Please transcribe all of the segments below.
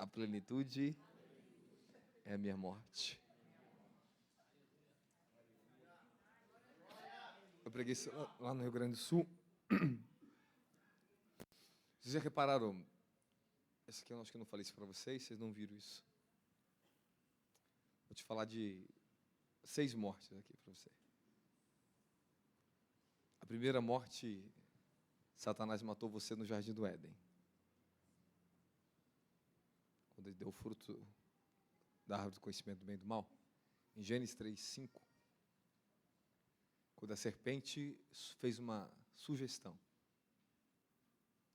A plenitude é a minha morte. Eu preguei isso lá no Rio Grande do Sul. Vocês já repararam? Esse aqui eu acho que eu não falei isso para vocês não viram isso. Vou te falar de 6 mortes aqui para você. A primeira morte, Satanás matou você no Jardim do Éden. Quando ele deu o fruto da árvore do conhecimento do bem e do mal. Em Gênesis 3:5. Quando a serpente fez uma sugestão.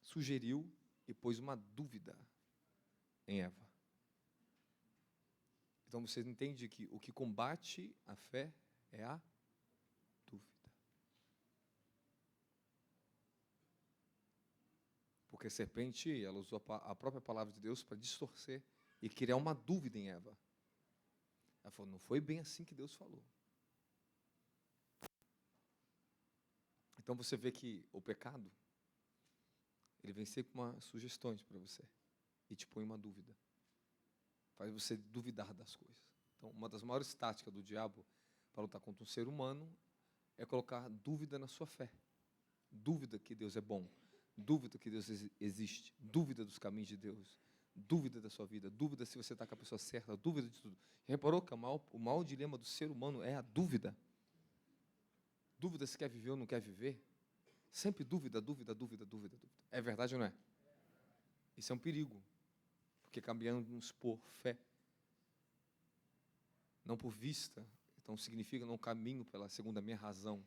Sugeriu e pôs uma dúvida em Eva. Então você entende que o que combate a fé é a dúvida. Porque a serpente, ela usou a própria palavra de Deus para distorcer e criar uma dúvida em Eva. Ela falou, não foi bem assim que Deus falou. Então você vê que o pecado, ele vem sempre com umas sugestões para você e te põe uma dúvida. Faz você duvidar das coisas. Então, uma das maiores táticas do diabo para lutar contra um ser humano é colocar dúvida na sua fé. Dúvida que Deus é bom. Dúvida que Deus existe. Dúvida dos caminhos de Deus. Dúvida da sua vida. Dúvida se você está com a pessoa certa. Dúvida de tudo. Reparou que o maior dilema do ser humano é a dúvida? Dúvida se quer viver ou não quer viver? Sempre dúvida, dúvida, dúvida, dúvida, dúvida. É verdade ou não é? Isso é um perigo. Porque caminhamos por fé, não por vista. Então significa não caminho segundo a minha razão,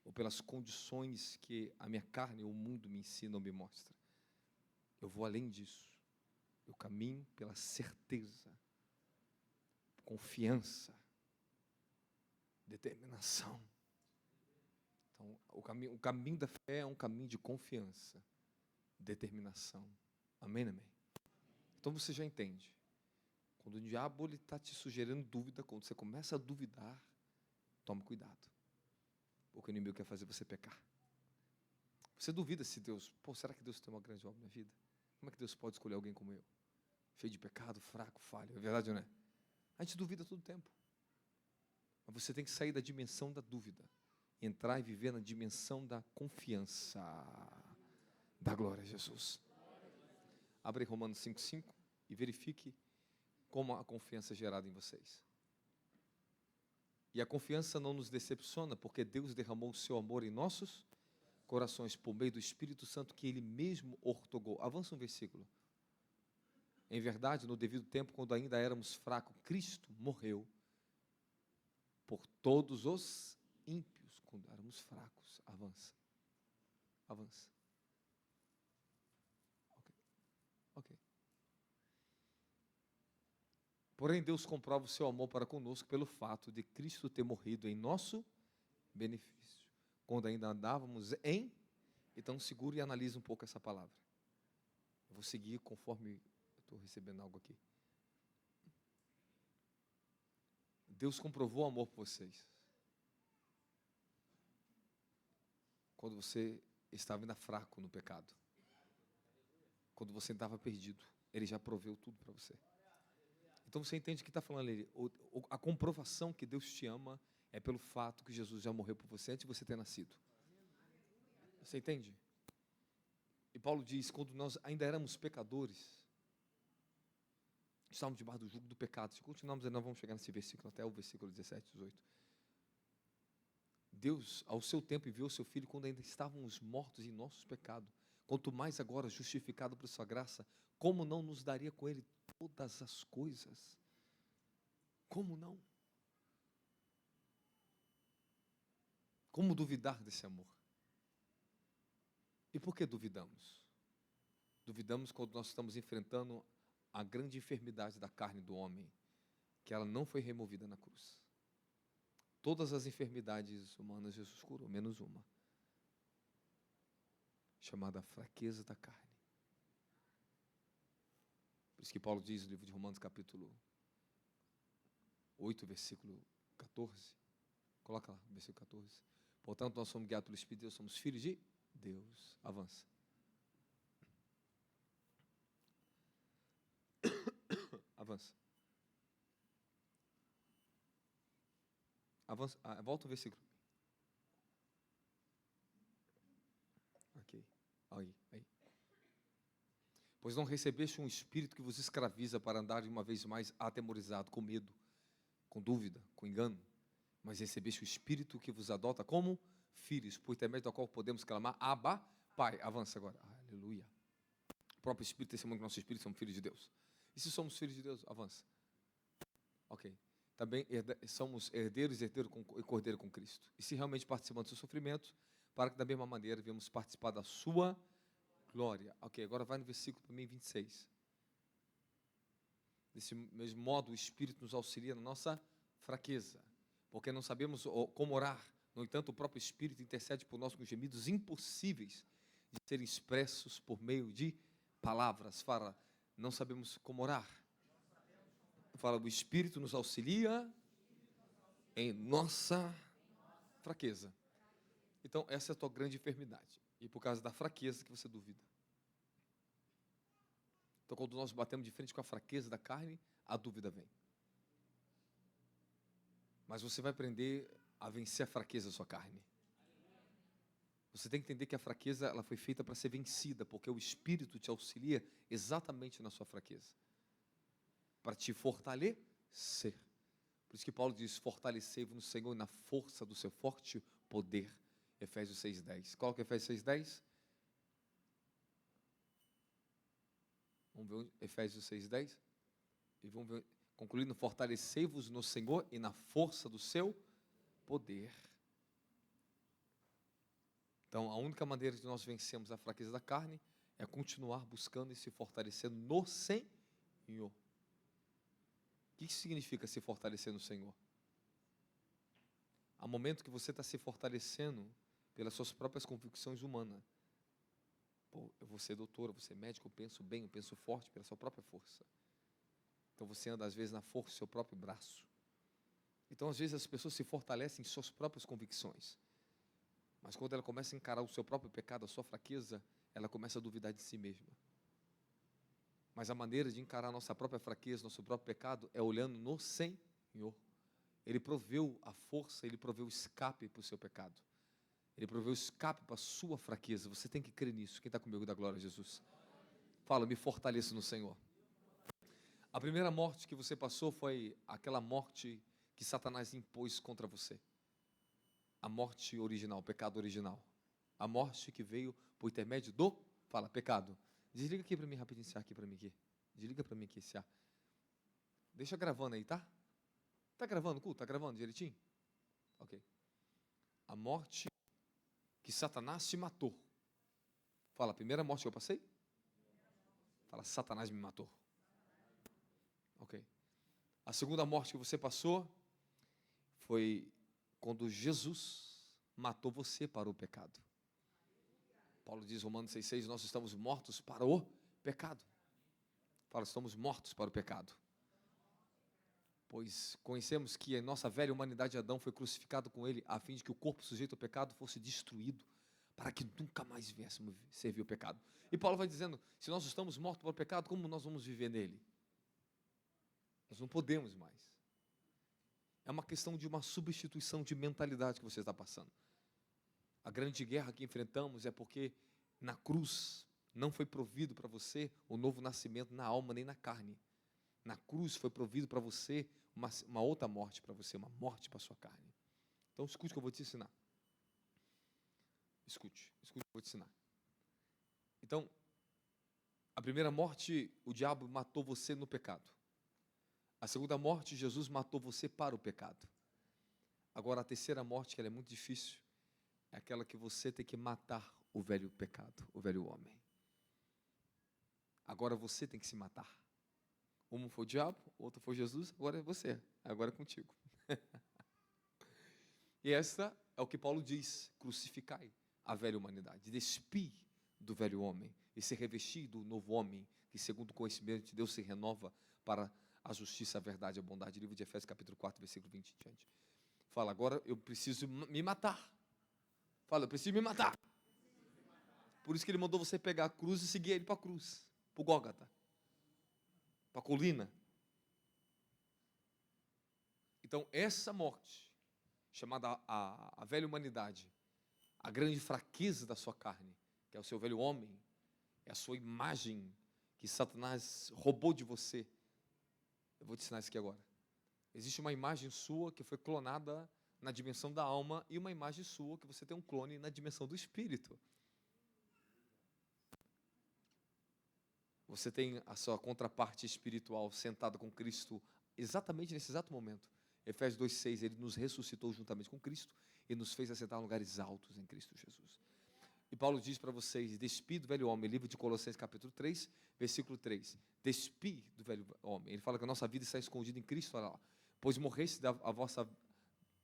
ou pelas condições que a minha carne ou o mundo me ensina ou me mostra. Eu vou além disso. Eu caminho pela certeza, confiança, determinação. Então, o caminho da fé é um caminho de confiança, determinação. Amém, amém? Então você já entende. Quando o diabo está te sugerindo dúvida, quando você começa a duvidar, tome cuidado. Porque o inimigo quer fazer você pecar. Você duvida se Deus, será que Deus tem uma grande obra na vida? Como é que Deus pode escolher alguém como eu? Cheio de pecado, fraco, falho. É verdade ou não é? A gente duvida todo o tempo. Mas você tem que sair da dimensão da dúvida. Entrar e viver na dimensão da confiança. Da glória a Jesus. Abre Romanos 5:5 e verifique como a confiança é gerada em vocês. E a confiança não nos decepciona, porque Deus derramou o seu amor em nossos corações por meio do Espírito Santo que Ele mesmo ortogou. Avança um versículo. Em verdade, no devido tempo, quando ainda éramos fracos, Cristo morreu por todos os ímpios, quando éramos fracos. Avança. Avança. Ok. Porém, Deus comprova o seu amor para conosco pelo fato de Cristo ter morrido em nosso benefício, quando ainda andávamos em... Então, segure e analise um pouco essa palavra. Eu vou seguir conforme eu estou recebendo algo aqui. Deus comprovou o amor por vocês. Quando você estava ainda fraco no pecado. Quando você estava perdido. Ele já proveu tudo para você. Então você entende o que está falando ali. A comprovação que Deus te ama é pelo fato que Jesus já morreu por você antes de você ter nascido. Você entende? E Paulo diz, quando nós ainda éramos pecadores, estávamos debaixo do jugo do pecado. Se continuarmos, nós vamos chegar nesse versículo, até o versículo 17, 18. Deus, ao seu tempo, enviou o seu Filho quando ainda estávamos mortos em nossos pecados. Quanto mais agora, justificado por sua graça, como não nos daria com Ele todas as coisas? Como não? Como duvidar desse amor? E por que duvidamos? Duvidamos quando nós estamos enfrentando a grande enfermidade da carne do homem, que ela não foi removida na cruz. Todas as enfermidades humanas Jesus curou, menos uma, chamada fraqueza da carne. Por isso que Paulo diz no livro de Romanos, capítulo 8, versículo 14. Coloca lá, versículo 14. Portanto, nós somos guiados pelo Espírito de Deus, somos filhos de Deus. Avança. Avança. Avança. Volta o versículo. Ok. Aí. Pois não recebeste um espírito que vos escraviza para andar de uma vez mais atemorizado, com medo, com dúvida, com engano, mas recebeste o espírito que vos adota como filhos, por intermédio do qual podemos clamar, Abba, Pai. Avança agora. Aleluia. O próprio Espírito testemunha que nosso espírito somos filhos de Deus. E se somos filhos de Deus? Avança. Ok. Também somos herdeiros e cordeiro com Cristo. E se realmente participamos do seu sofrimento, para que da mesma maneira venhamos participar da sua glória. Ok, agora vai no versículo para mim 26. Desse mesmo modo, o Espírito nos auxilia na nossa fraqueza, porque não sabemos como orar. No entanto, o próprio Espírito intercede por nós com gemidos impossíveis de serem expressos por meio de palavras. Fala, não sabemos como orar. Fala, o Espírito nos auxilia em nossa fraqueza. Então, essa é a tua grande enfermidade. E por causa da fraqueza que você duvida. Então, quando nós batemos de frente com a fraqueza da carne, a dúvida vem. Mas você vai aprender a vencer a fraqueza da sua carne. Você tem que entender que a fraqueza ela foi feita para ser vencida, porque o Espírito te auxilia exatamente na sua fraqueza. Para te fortalecer. Por isso que Paulo diz, fortalecei-vos no Senhor e na força do seu forte poder. Efésios 6:10. Coloca Efésios 6:10. Vamos ver Efésios 6:10. E vamos ver, concluindo, fortalecei-vos no Senhor e na força do seu poder. Então, a única maneira de nós vencermos a fraqueza da carne é continuar buscando e se fortalecendo no Senhor. O que significa se fortalecer no Senhor? Há momento que você está se fortalecendo pelas suas próprias convicções humanas. Pô, eu vou ser doutor, eu vou ser médico, eu penso bem, eu penso forte pela sua própria força. Então você anda às vezes na força do seu próprio braço. Então às vezes as pessoas se fortalecem em suas próprias convicções. Mas quando ela começa a encarar o seu próprio pecado, a sua fraqueza, ela começa a duvidar de si mesma. Mas a maneira de encarar a nossa própria fraqueza, nosso próprio pecado, é olhando no Senhor. Ele proveu a força, Ele proveu o escape para o seu pecado. Ele proveu o escape para a sua fraqueza. Você tem que crer nisso. Quem está comigo, dá glória a Jesus. Fala, me fortaleça no Senhor. A primeira morte que você passou foi aquela morte que Satanás impôs contra você. A morte original, o pecado original. A morte que veio por intermédio do, fala, pecado. Desliga aqui para mim rapidinho esse ar aqui para mim aqui. Desliga para mim aqui esse ar. Deixa gravando aí, tá? Tá gravando, culto? Tá gravando direitinho? Ok. A morte que Satanás se matou. Fala, a primeira morte que eu passei? Fala, Satanás me matou. Ok. A segunda morte que você passou foi quando Jesus matou você para o pecado. Paulo diz, Romanos 6,6, nós estamos mortos para o pecado. Fala, estamos mortos para o pecado. Pois conhecemos que a nossa velha humanidade de Adão foi crucificado com ele, a fim de que o corpo sujeito ao pecado fosse destruído, para que nunca mais viéssemos servir o pecado. E Paulo vai dizendo, se nós estamos mortos para o pecado, como nós vamos viver nele? Nós não podemos mais. É uma questão de uma substituição de mentalidade que você está passando. A grande guerra que enfrentamos é porque na cruz não foi provido para você o novo nascimento na alma nem na carne. Na cruz foi provido para você uma outra morte para você, uma morte para a sua carne. Então escute o que eu vou te ensinar. Escute o que eu vou te ensinar. Então, a primeira morte, o diabo matou você no pecado. A segunda morte, Jesus matou você para o pecado. Agora, a terceira morte, que ela é muito difícil, é aquela que você tem que matar o velho pecado, o velho homem. Agora você tem que se matar. Um foi o diabo, outro foi Jesus, agora é você, agora é contigo. E essa é o que Paulo diz, crucificai a velha humanidade, despir do velho homem e se revestir do novo homem, que segundo o conhecimento de Deus se renova para a justiça, a verdade e a bondade. Livro de Efésios capítulo 4, versículo 20 em diante. Fala, agora eu preciso me matar. Fala, eu preciso me matar. Por isso que ele mandou você pegar a cruz e seguir ele para a cruz, para o Gólgota, para a colina. Então, essa morte, chamada a velha humanidade, a grande fraqueza da sua carne, que é o seu velho homem, é a sua imagem que Satanás roubou de você. Eu vou te ensinar isso aqui agora. Existe uma imagem sua que foi clonada na dimensão da alma e uma imagem sua que você tem um clone na dimensão do espírito. Você tem a sua contraparte espiritual sentada com Cristo exatamente nesse exato momento. Efésios 2,6, ele nos ressuscitou juntamente com Cristo e nos fez assentar em lugares altos em Cristo Jesus. E Paulo diz para vocês, despi do velho homem, livro de Colossenses capítulo 3, versículo 3, despi do velho homem. Ele fala que a nossa vida está escondida em Cristo, olha lá, pois morreste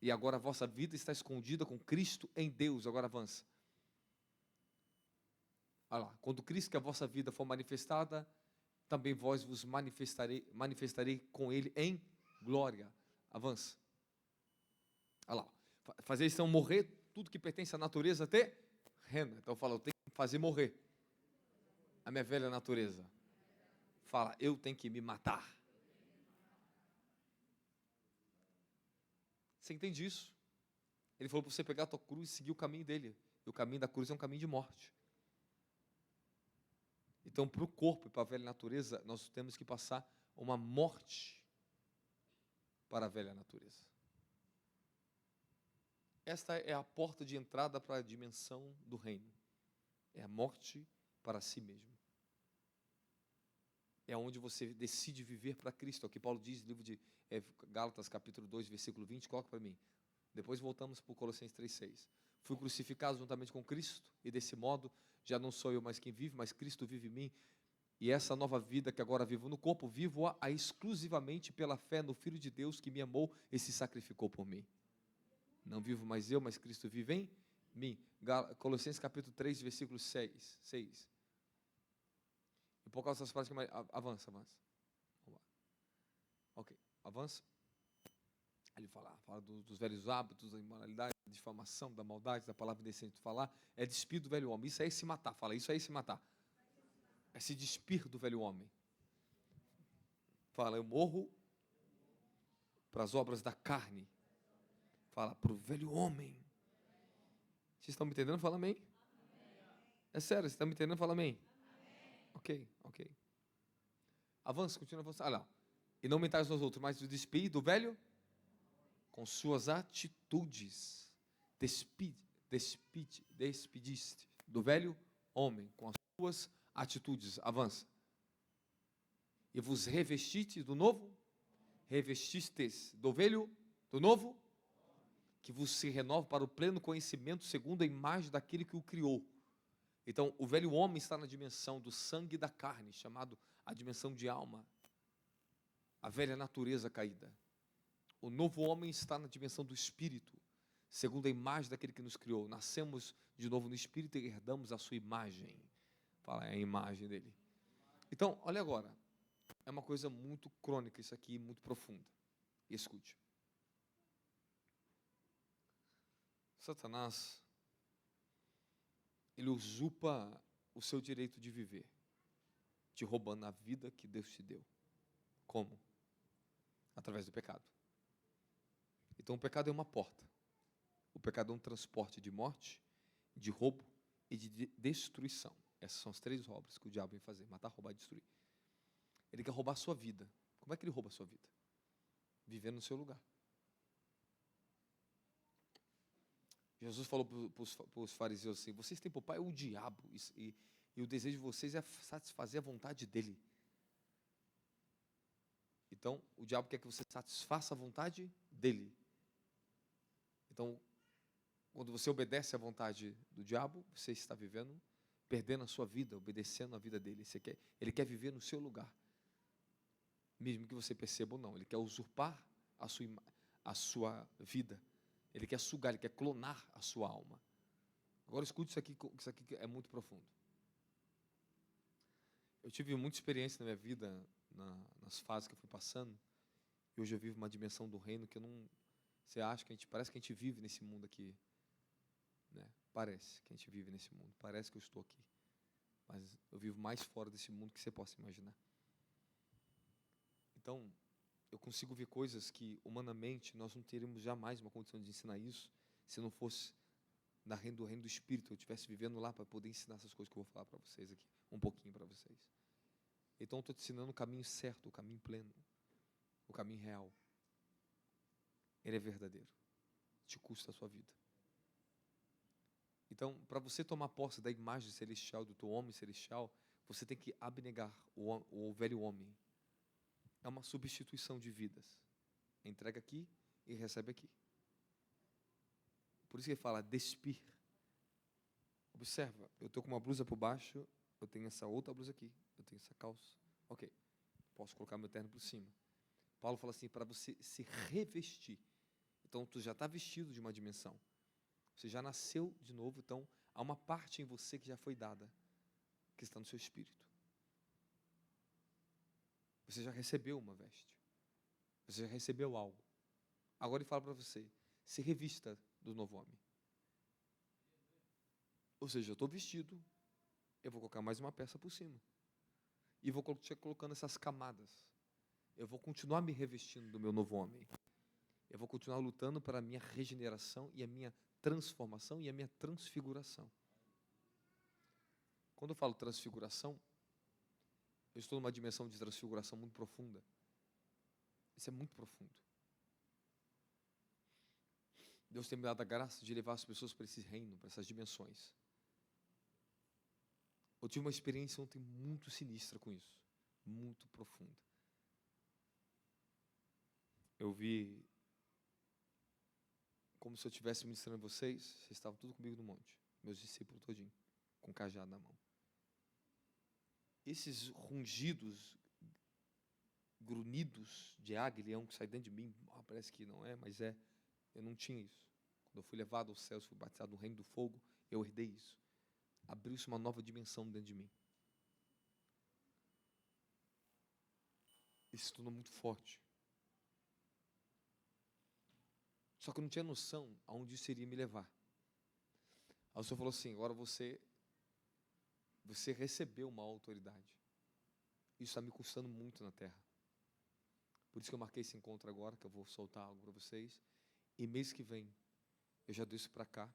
e agora a vossa vida está escondida com Cristo em Deus. Agora avança. Olha lá, quando Cristo, que a vossa vida for manifestada, também vós vos manifestarei com Ele em glória. Avança. Olha lá, fazer isso, então, morrer tudo que pertence à natureza terrena. Então fala, eu tenho que fazer morrer a minha velha natureza. Fala, eu tenho que me matar. Você entende isso? Ele falou para você pegar a tua cruz e seguir o caminho dele. E o caminho da cruz é um caminho de morte. Então, para o corpo e para a velha natureza, nós temos que passar uma morte para a velha natureza. Esta é a porta de entrada para a dimensão do reino. É a morte para si mesmo. É onde você decide viver para Cristo. É o que Paulo diz no livro de Gálatas, capítulo 2, versículo 20. Coloca para mim. Depois voltamos para o Colossenses 3,6. Fui crucificado juntamente com Cristo, e desse modo já não sou eu mais quem vive, mas Cristo vive em mim. E essa nova vida que agora vivo no corpo, vivo-a exclusivamente pela fé no Filho de Deus que me amou e se sacrificou por mim. Não vivo mais eu, mas Cristo vive em mim. Colossenses capítulo 3, versículo 6. E por causa dessas frases, avança. Ok, avança. Ele fala dos velhos hábitos, da imoralidade, da difamação, da maldade, da palavra indecente de falar. É despir do velho homem. Isso é se matar. Fala, isso é se matar. É se despir do velho homem. Fala, eu morro para as obras da carne. Fala, para o velho homem. Vocês estão me entendendo? Fala amém. É sério, vocês estão me entendendo? Fala amém. Ok. Avança, continua avançando. Olha lá. E não mentais nos outros, mas o despir do velho com suas atitudes. Despediste do velho homem com as suas atitudes. Avança. E vos revestiste do novo, revestistes do velho, do novo, que vos se renova para o pleno conhecimento segundo a imagem daquele que o criou. Então, o velho homem está na dimensão do sangue e da carne, chamado a dimensão de alma, a velha natureza caída. O novo homem está na dimensão do espírito, segundo a imagem daquele que nos criou. Nascemos de novo no espírito e herdamos a sua imagem. Fala, é a imagem dele. Então, olha agora. É uma coisa muito crônica isso aqui, muito profunda. E escute. Satanás, ele usurpa o seu direito de viver, te roubando a vida que Deus te deu. Como? Através do pecado. Então o pecado é uma porta. O pecado é um transporte de morte, de roubo e de destruição. Essas são as três obras que o diabo vem fazer: matar, roubar e destruir. Ele quer roubar a sua vida. Como é que ele rouba a sua vida? Vivendo no seu lugar. Jesus falou para os fariseus assim: vocês têm por pai o diabo, e o desejo de vocês é satisfazer a vontade dele. Então, o diabo quer que você satisfaça a vontade dele. Então, quando você obedece à vontade do diabo, você está vivendo, perdendo a sua vida, obedecendo a vida dele. Ele quer viver no seu lugar. Mesmo que você perceba ou não, ele quer usurpar a sua vida. Ele quer sugar, ele quer clonar a sua alma. Agora escute isso aqui que é muito profundo. Eu tive muita experiência na minha vida, nas fases que eu fui passando, e hoje eu vivo uma dimensão do reino que eu não... Você acha que parece que a gente vive nesse mundo aqui, né? Parece que a gente vive nesse mundo, parece que eu estou aqui, mas eu vivo mais fora desse mundo que você possa imaginar. Então, eu consigo ver coisas que, humanamente, nós não teríamos jamais uma condição de ensinar isso, se não fosse do reino do Espírito, eu estivesse vivendo lá para poder ensinar essas coisas que eu vou falar para vocês aqui, um pouquinho para vocês. Então, eu estou te ensinando o caminho certo, o caminho pleno, o caminho real. Ele é verdadeiro. Te custa a sua vida. Então, para você tomar posse da imagem celestial, do teu homem celestial, você tem que abnegar o velho homem. É uma substituição de vidas. Entrega aqui e recebe aqui. Por isso que ele fala despir. Observa, eu estou com uma blusa por baixo, eu tenho essa outra blusa aqui, eu tenho essa calça. Ok, posso colocar meu terno por cima. Paulo fala assim, para você se revestir. Então, tu já está vestido de uma dimensão. Você já nasceu de novo, então há uma parte em você que já foi dada, que está no seu espírito. Você já recebeu uma veste. Você já recebeu algo. Agora ele fala para você, se revista do novo homem. Ou seja, eu estou vestido, eu vou colocar mais uma peça por cima. E vou colocando essas camadas. Eu vou continuar me revestindo do meu novo homem. Eu vou continuar lutando para a minha regeneração e a minha transformação e a minha transfiguração. Quando eu falo transfiguração, eu estou numa dimensão de transfiguração muito profunda. Isso é muito profundo. Deus tem me dado a graça de levar as pessoas para esse reino, para essas dimensões. Eu tive uma experiência ontem muito sinistra com isso. Muito profunda. Eu vi como se eu estivesse ministrando a vocês estavam tudo comigo no monte. Meus discípulos todinho, com o cajado na mão. Esses rungidos, grunhidos de águia, leão que sai dentro de mim, parece que não é, mas é. Eu não tinha isso. Quando eu fui levado aos céus, fui batizado no reino do fogo, eu herdei isso. Abriu-se uma nova dimensão dentro de mim. Isso se tornou muito forte. Só que eu não tinha noção aonde isso iria me levar. Aí o Senhor falou assim, agora você recebeu uma autoridade. Isso está me custando muito na terra. Por isso que eu marquei esse encontro agora, que eu vou soltar algo para vocês. E mês que vem, eu já desço para cá.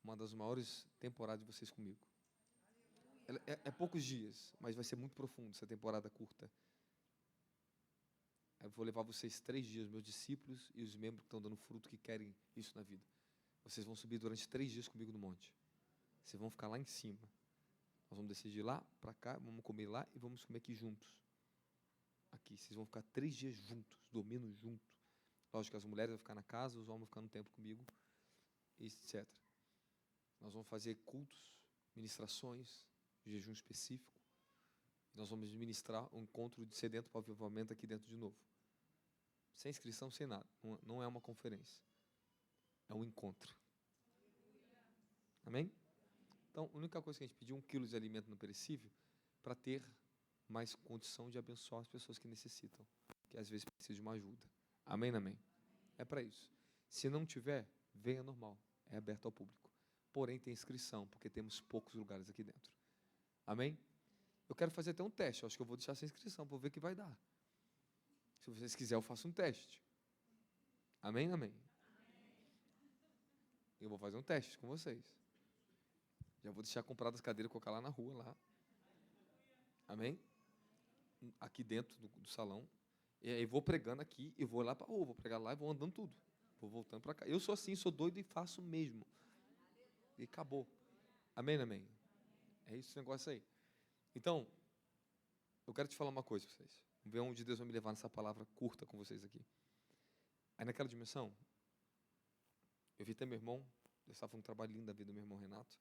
Uma das maiores temporadas de vocês comigo. É poucos dias, mas vai ser muito profundo essa temporada curta. Eu vou levar vocês 3 dias, meus discípulos e os membros que estão dando fruto, que querem isso na vida. Vocês vão subir durante 3 dias comigo no monte. Vocês vão ficar lá em cima. Nós vamos decidir lá, para cá, vamos comer lá e vamos comer aqui juntos. Aqui, vocês vão ficar 3 dias juntos, dormindo juntos. Lógico que as mulheres vão ficar na casa, os homens vão ficar no templo comigo, etc. Nós vamos fazer cultos, ministrações, jejum específico. Nós vamos ministrar um encontro de sedento para o avivamento aqui dentro de novo. Sem inscrição, sem nada. Não é uma conferência. É um encontro. Amém? Então, a única coisa que a gente pediu, 1 quilo de alimento não perecível, para ter mais condição de abençoar as pessoas que necessitam, que às vezes precisam de uma ajuda. Amém, amém? É para isso. Se não tiver, venha normal. É aberto ao público. Porém, tem inscrição, porque temos poucos lugares aqui dentro. Amém? Eu quero fazer até um teste. Eu acho que eu vou deixar essa inscrição para ver o que vai dar. Se vocês quiserem, eu faço um teste. Amém, amém? Eu vou fazer um teste com vocês. Já vou deixar compradas as cadeiras e colocar lá na rua, lá. Amém? Aqui dentro do salão. E aí vou pregando aqui e vou lá para a rua. Vou pregar lá e vou andando tudo. Vou voltando para cá. Eu sou assim, sou doido e faço mesmo. E acabou. Amém, amém? É isso, esse negócio aí. Então, eu quero te falar uma coisa para vocês. Vamos ver onde Deus vai me levar nessa palavra curta com vocês aqui. Aí naquela dimensão, eu vi até meu irmão. Eu estava fazendo um trabalho lindo da vida do meu irmão Renato.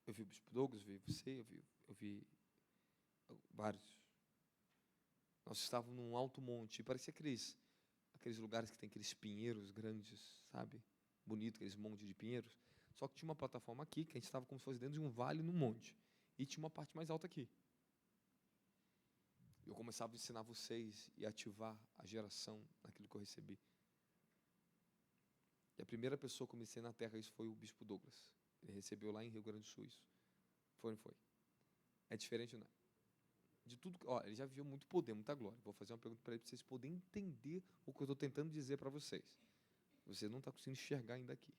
Eu vi o Bispo Douglas, eu vi você, eu vi vários. Nós estávamos num alto monte, e parecia aqueles lugares que tem aqueles pinheiros grandes, sabe? Bonito, aqueles montes de pinheiros. Só que tinha uma plataforma aqui, que a gente estava como se fosse dentro de um vale, num monte. E tinha uma parte mais alta aqui. Eu começava a ensinar vocês e ativar a geração naquilo que eu recebi. E a primeira pessoa que eu comecei na terra isso foi o Bispo Douglas. Ele recebeu lá em Rio Grande do Sul isso. Foi ou não foi? É diferente, não é? de tudo. Ó, ele já viu muito poder, muita glória. Vou fazer uma pergunta para ele, para vocês poderem entender o que eu estou tentando dizer para vocês. Você não está conseguindo enxergar ainda aqui.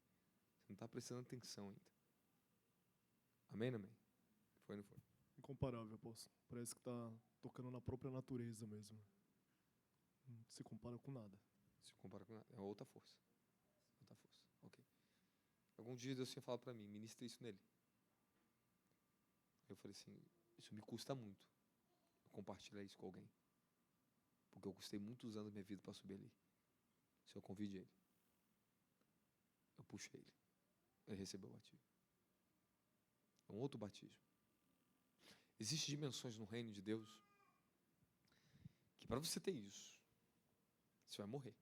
Você não está prestando atenção ainda. Amém, amém? Foi, não foi? Incomparável, apóstolo. Parece que está tocando na própria natureza mesmo. Não se compara com nada. Se compara com nada. É outra força. Outra força. Ok. Algum dia Deus tinha falado para mim, ministra isso nele. Eu falei assim, isso me custa muito. Eu compartilhar isso com alguém. Porque eu custei muitos anos da minha vida para subir ali. Se eu convide ele. Eu puxei ele. Ele recebeu o batismo. É um outro batismo. Existem dimensões no reino de Deus que para você ter isso, você vai morrer.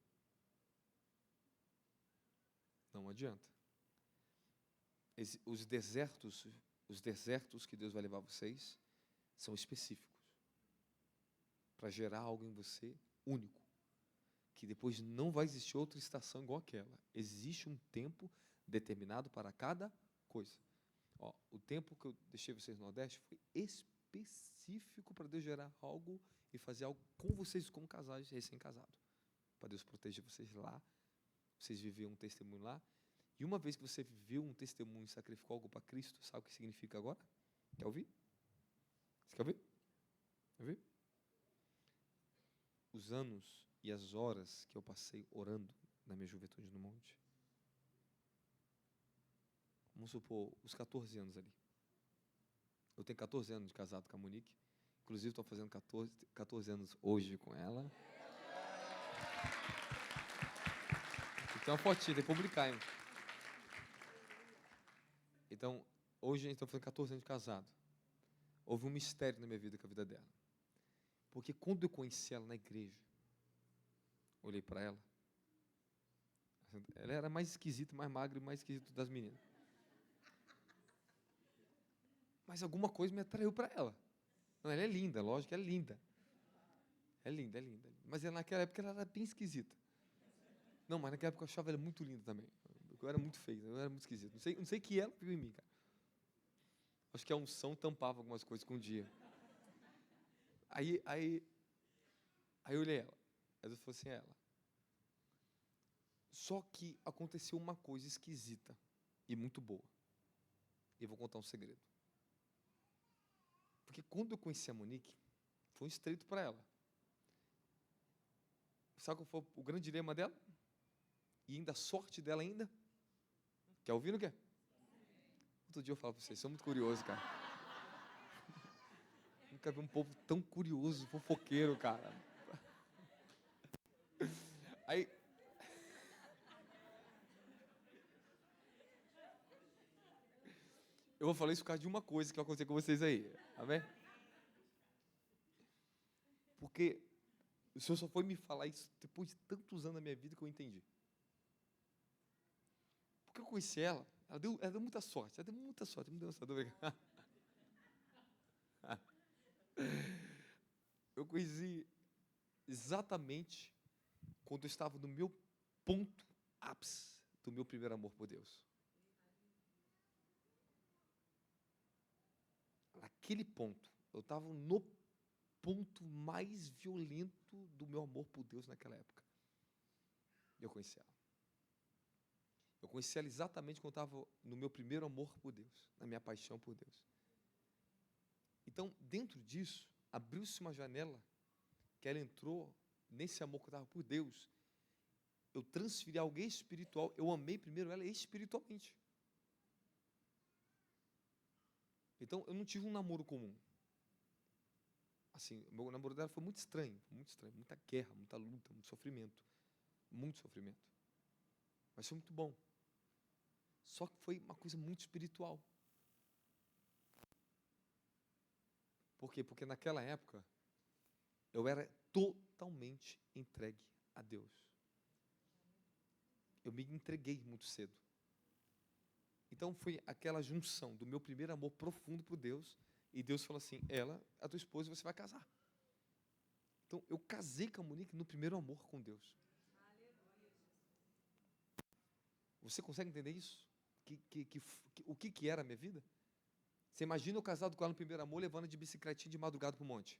Não adianta. Os desertos que Deus vai levar vocês são específicos para gerar algo em você único, que depois não vai existir outra estação igual aquela. Existe um tempo determinado para cada coisa. Ó, o tempo que eu deixei vocês no Nordeste foi específico para Deus gerar algo e fazer algo com vocês como casais recém-casados. Para Deus proteger vocês lá, vocês viviam um testemunho lá. E uma vez que você viveu um testemunho e sacrificou algo para Cristo, sabe o que significa agora? Quer ouvir? Você quer ouvir? Quer ouvir? Os anos e as horas que eu passei orando na minha juventude no monte. Vamos supor, os 14 anos ali. Eu tenho 14 anos de casado com a Monique. Inclusive, estou fazendo 14 anos hoje com ela. Tem uma fotinha, tem que publicar, hein? Então, hoje a gente está fazendo 14 anos de casado. Houve um mistério na minha vida com a vida dela. Porque quando eu conheci ela na igreja, olhei para ela, ela era mais esquisita, mais magra e mais esquisita das meninas. Mas alguma coisa me atraiu para ela. Não, ela é linda, lógico, ela é linda. É linda, é linda. Mas ela, naquela época ela era bem esquisita. Não, mas naquela época eu achava ela muito linda também. Eu era muito feio, eu era muito esquisito. Não sei que ela viu em mim, cara. Acho que a unção tampava algumas coisas com o dia. Aí eu olhei ela. Aí eu falei assim, ela. Só que aconteceu uma coisa esquisita e muito boa. E eu vou contar um segredo. Porque quando eu conheci a Monique, foi um estreito para ela. Sabe qual foi o grande dilema dela? E ainda a sorte dela ainda? Quer ouvir ou não quer? Outro dia eu falo para vocês, sou muito curioso, cara. Nunca vi um povo tão curioso, fofoqueiro, cara. Aí... Eu vou falar isso por causa de uma coisa que vai acontecer com vocês aí. Amém? Porque o Senhor só foi me falar isso depois de tantos anos da minha vida que eu entendi. Porque eu conheci ela deu muita sorte. Ela deu muita sorte. Me deu essa dúvida. Eu conheci exatamente quando eu estava no meu ponto ápice do meu primeiro amor por Deus. Naquele ponto, eu estava no ponto mais violento do meu amor por Deus naquela época. Eu conheci ela. Eu conheci ela exatamente quando eu estava no meu primeiro amor por Deus, na minha paixão por Deus. Então, dentro disso, abriu-se uma janela que ela entrou nesse amor que eu estava por Deus. Eu transferi algo espiritual. Eu amei primeiro ela espiritualmente. Então, eu não tive um namoro comum. Assim, o meu namoro dela foi muito estranho, muita guerra, muita luta, muito sofrimento. Muito sofrimento. Mas foi muito bom. Só que foi uma coisa muito espiritual. Por quê? Porque naquela época, eu era totalmente entregue a Deus. Eu me entreguei muito cedo. Então foi aquela junção do meu primeiro amor profundo por Deus, e Deus falou assim, ela, a tua esposa, você vai casar. Então eu casei com a Monique no primeiro amor com Deus. Você consegue entender isso? O que era a minha vida? Você imagina eu casado com ela no primeiro amor, levando de bicicletinha de madrugada para o monte.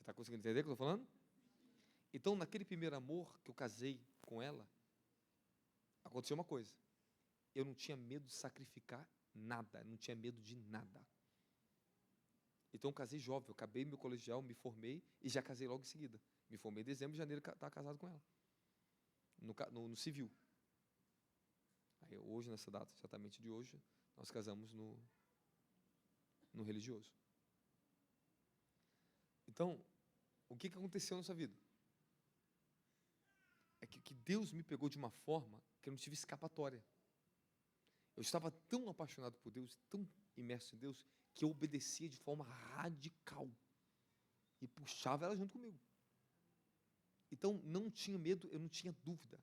está conseguindo entender o que eu estou falando? Então, naquele primeiro amor que eu casei com ela, aconteceu uma coisa. Eu não tinha medo de sacrificar nada, não tinha medo de nada. Então, eu casei jovem, eu acabei meu colegial, me formei e já casei logo em seguida. Me formei em dezembro, em janeiro, estava casado com ela. No civil. Aí, hoje, nessa data, exatamente de hoje, nós casamos no religioso. Então, o que aconteceu na sua vida? É que Deus me pegou de uma forma que eu não tive escapatória. Eu estava tão apaixonado por Deus, tão imerso em Deus, que eu obedecia de forma radical. E puxava ela junto comigo. Então, não tinha medo, eu não tinha dúvida.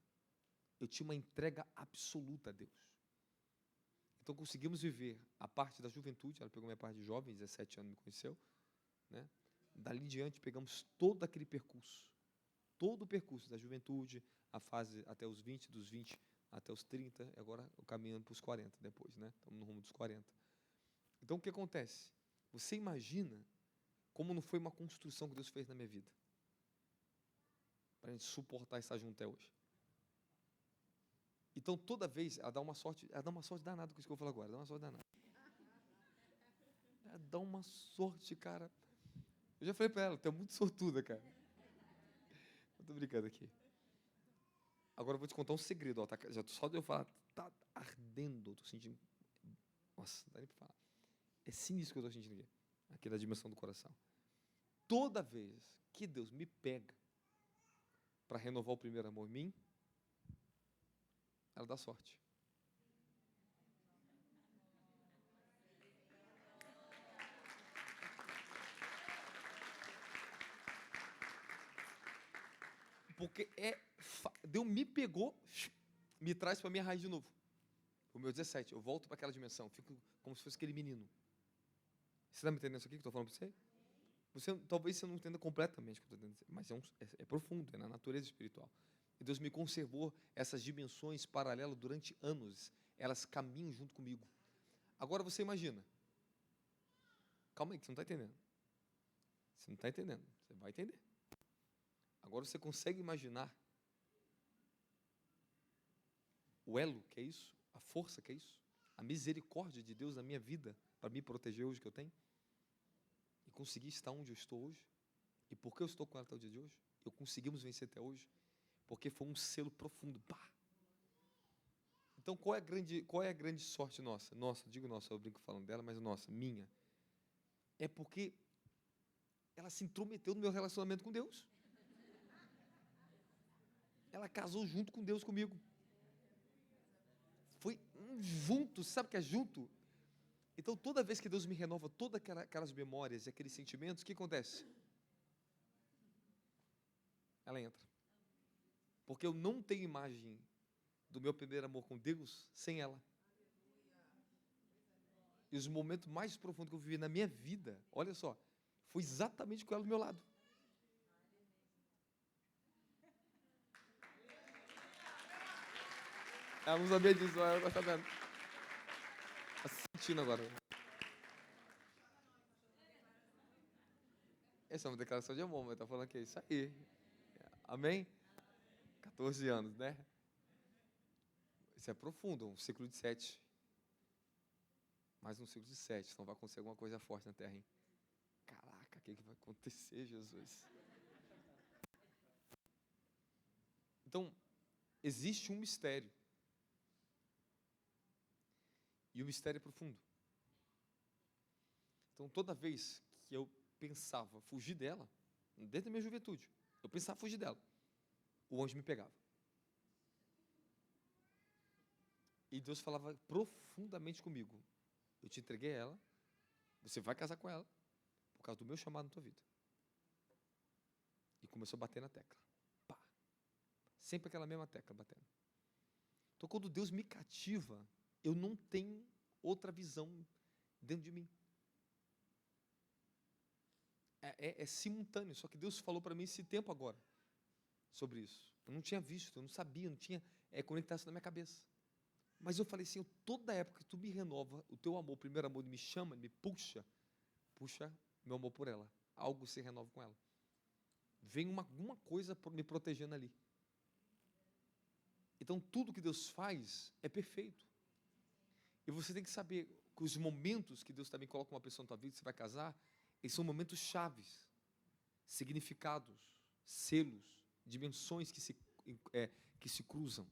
Eu tinha uma entrega absoluta a Deus. Então, conseguimos viver a parte da juventude. Ela pegou minha parte de jovem, 17 anos me conheceu, né? Dali em diante, pegamos todo aquele percurso. Todo o percurso da juventude, a fase até os 20, dos 20 até os 30, e agora caminhando para os 40 depois, né? Estamos no rumo dos 40. Então, o que acontece? Você imagina como não foi uma construção que Deus fez na minha vida para a gente suportar estar junto até hoje. Então, toda vez, ela dá uma sorte danada com isso que eu vou falar agora, dá uma sorte danada. Ela dá uma sorte, cara. Eu já falei para ela, tu é muito sortuda, cara. Eu tô brincando aqui. Agora eu vou te contar um segredo, ó, tá, só de eu falar, tá ardendo, tô sentindo. Nossa, não dá nem para falar. É sinistro que eu tô sentindo aqui da dimensão do coração. Toda vez que Deus me pega para renovar o primeiro amor em mim, ela dá sorte. Porque Deus me pegou, me traz para a minha raiz de novo. O meu 17, eu volto para aquela dimensão, fico como se fosse aquele menino. Você está me entendendo isso aqui que eu estou falando para você? Talvez você não entenda completamente o que eu estou dizendo, mas é profundo, é na natureza espiritual. E Deus me conservou essas dimensões paralelas durante anos. Elas caminham junto comigo. Agora você imagina. Calma aí, que você não está entendendo. Você não está entendendo. Você vai entender. Agora você consegue imaginar o elo que é isso? A força que é isso? A misericórdia de Deus na minha vida para me proteger hoje que eu tenho? E conseguir estar onde eu estou hoje? E por que eu estou com ela até o dia de hoje? Eu conseguimos vencer até hoje? Porque foi um selo profundo. Pá! Então, qual é a grande sorte nossa? Nossa, digo nossa, eu brinco falando dela, mas nossa, minha. É porque ela se intrometeu no meu relacionamento com Deus. Ela casou junto com Deus comigo. Foi junto, sabe o que é junto? Então, toda vez que Deus me renova todas aquelas memórias e aqueles sentimentos, o que acontece? Ela entra. Porque eu não tenho imagem do meu primeiro amor com Deus sem ela. E os momentos mais profundos que eu vivi na minha vida, olha só, foi exatamente com ela do meu lado. Ela não sabia disso, ela está sabendo. Está sentindo agora. Essa é uma declaração de amor, mas está falando que é isso aí. Amém? 14 anos, né? Isso é profundo, um ciclo de 7. Mais um ciclo de 7, então vai acontecer alguma coisa forte na terra, hein? Caraca, o que vai acontecer, Jesus? Então, existe um mistério. E o mistério é profundo. Então, toda vez que eu pensava fugir dela, desde a minha juventude, eu pensava fugir dela, o anjo me pegava. E Deus falava profundamente comigo. Eu te entreguei ela, você vai casar com ela, por causa do meu chamado na tua vida. E começou a bater na tecla. Pá. Sempre aquela mesma tecla batendo. Então, quando Deus me cativa, eu não tenho outra visão dentro de mim. É simultâneo, só que Deus falou para mim esse tempo agora sobre isso. Eu não tinha visto, eu não sabia, não tinha conectado isso na minha cabeça. Mas eu falei assim, toda época que tu me renova, o teu amor, o primeiro amor, me chama, me puxa meu amor por ela. Algo se renova com ela. vem alguma coisa me protegendo ali. Então, tudo que Deus faz é perfeito. E você tem que saber que os momentos que Deus também coloca uma pessoa na tua vida, que você vai casar, eles são momentos chaves, significados, selos, dimensões que se cruzam.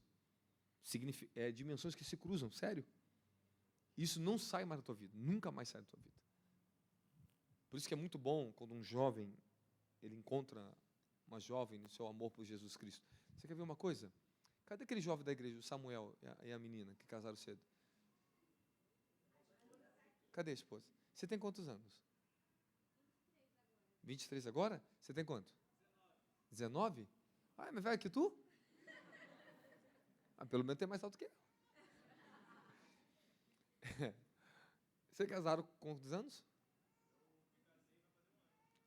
Dimensões que se cruzam, sério. Isso não sai mais da tua vida, nunca mais sai da tua vida. Por isso que é muito bom quando um jovem, ele encontra uma jovem no seu amor por Jesus Cristo. Você quer ver uma coisa? Cadê aquele jovem da igreja, o Samuel e a menina que casaram cedo? Cadê a esposa? Você tem quantos anos? 23 agora? Você tem quanto? 19? Ah, é mais velho que tu? Ah, pelo menos tem mais alto que eu. Vocês casaram com quantos anos?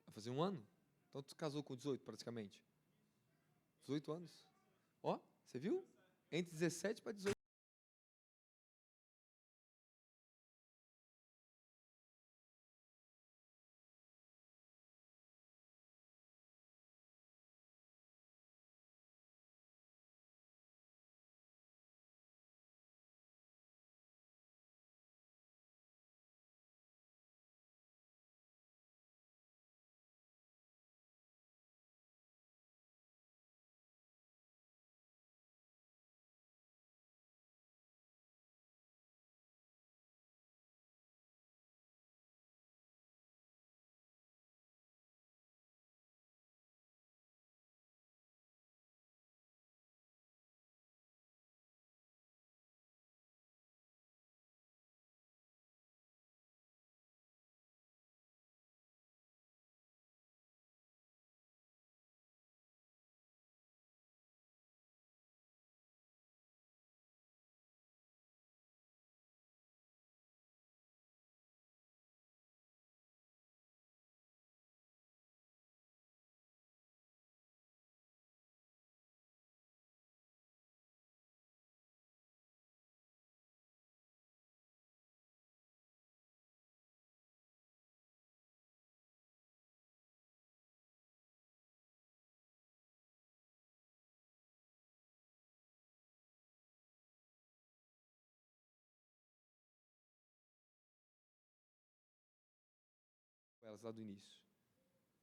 Vai fazer um ano? Então tu casou com 18 praticamente. 18 anos. Ó, você viu? Entre 17 para 18. Elas lá do início.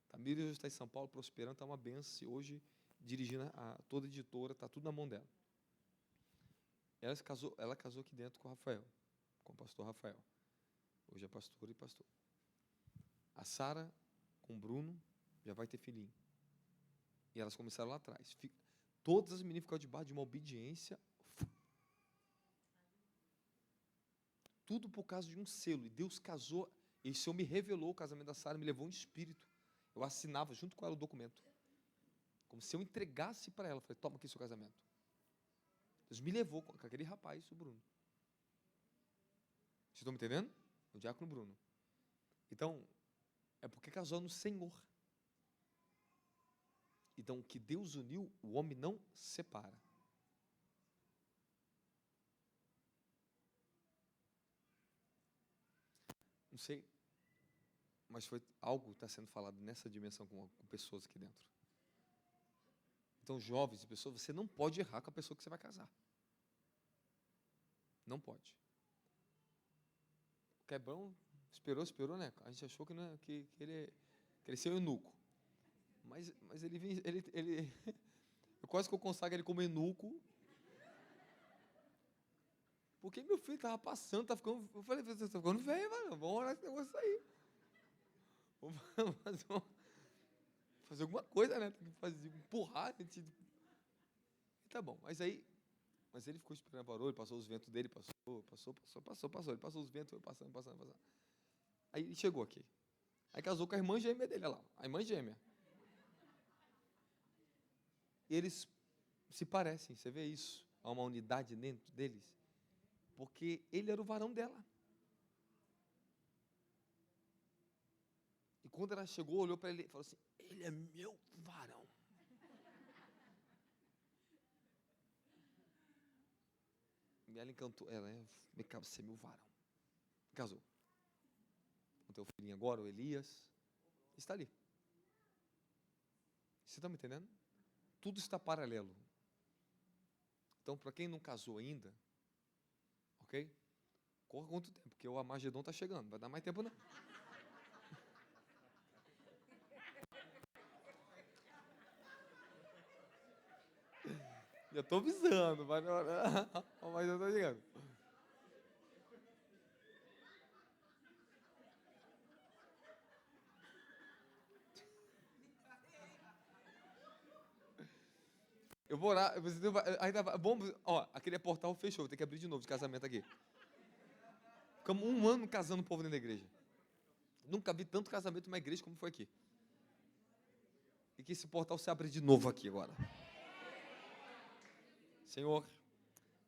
Tamires já está em São Paulo, prosperando, está uma benção. Hoje, dirigindo toda a editora, está tudo na mão dela. Ela casou aqui dentro com o Rafael, com o pastor Rafael. Hoje é pastora e pastor. A Sara, com o Bruno, já vai ter filhinho. E elas começaram lá atrás. Todas as meninas ficaram debaixo de uma obediência. Tudo por causa de um selo. E Deus casou. E o Senhor me revelou o casamento da Sara, me levou um espírito. Eu assinava junto com ela o documento. Como se eu entregasse para ela. Falei, toma aqui seu casamento. Deus me levou com aquele rapaz, o Bruno. Vocês estão me entendendo? O diácono Bruno. Então, é porque casou no Senhor. Então, o que Deus uniu, o homem não separa. Não sei, mas foi algo que está sendo falado nessa dimensão com pessoas aqui dentro. Então, jovens e pessoas, você não pode errar com a pessoa que você vai casar. Não pode. O Quebrão esperou, né? A gente achou que ele seria eunuco. Mas ele eu quase que eu consagro ele como eunuco. Porque meu filho estava passando, eu falei, você está ficando velho, mano, vamos orar esse negócio aí. Vamos fazer alguma coisa, né? Tem que empurrar. Tá bom, mas ele ficou esperando, parou, ele passou os ventos dele, passou. Ele passou os ventos, foi passando. Aí ele chegou aqui. Aí casou com a irmã gêmea dele, olha lá, a irmã gêmea. Eles se parecem, você vê isso? Há uma unidade dentro deles. Porque ele era o varão dela. E quando ela chegou, olhou para ele e falou assim, ele é meu varão. E ela encantou, você é meu varão. Casou. O teu filhinho agora, o Elias, está ali. Você está me entendendo? Tudo está paralelo. Então, para quem não casou ainda, ok? Corra quanto tempo, porque o Armagedon está chegando. Não vai dar mais tempo, não. Já estou avisando, mas o Armagedon está chegando. Eu vou orar. Ainda vai, bom, ó, aquele portal fechou, vou ter que abrir de novo de casamento aqui. Ficamos 1 ano casando o povo dentro da igreja. Nunca vi tanto casamento numa igreja como foi aqui. E que esse portal se abre de novo aqui agora. Senhor,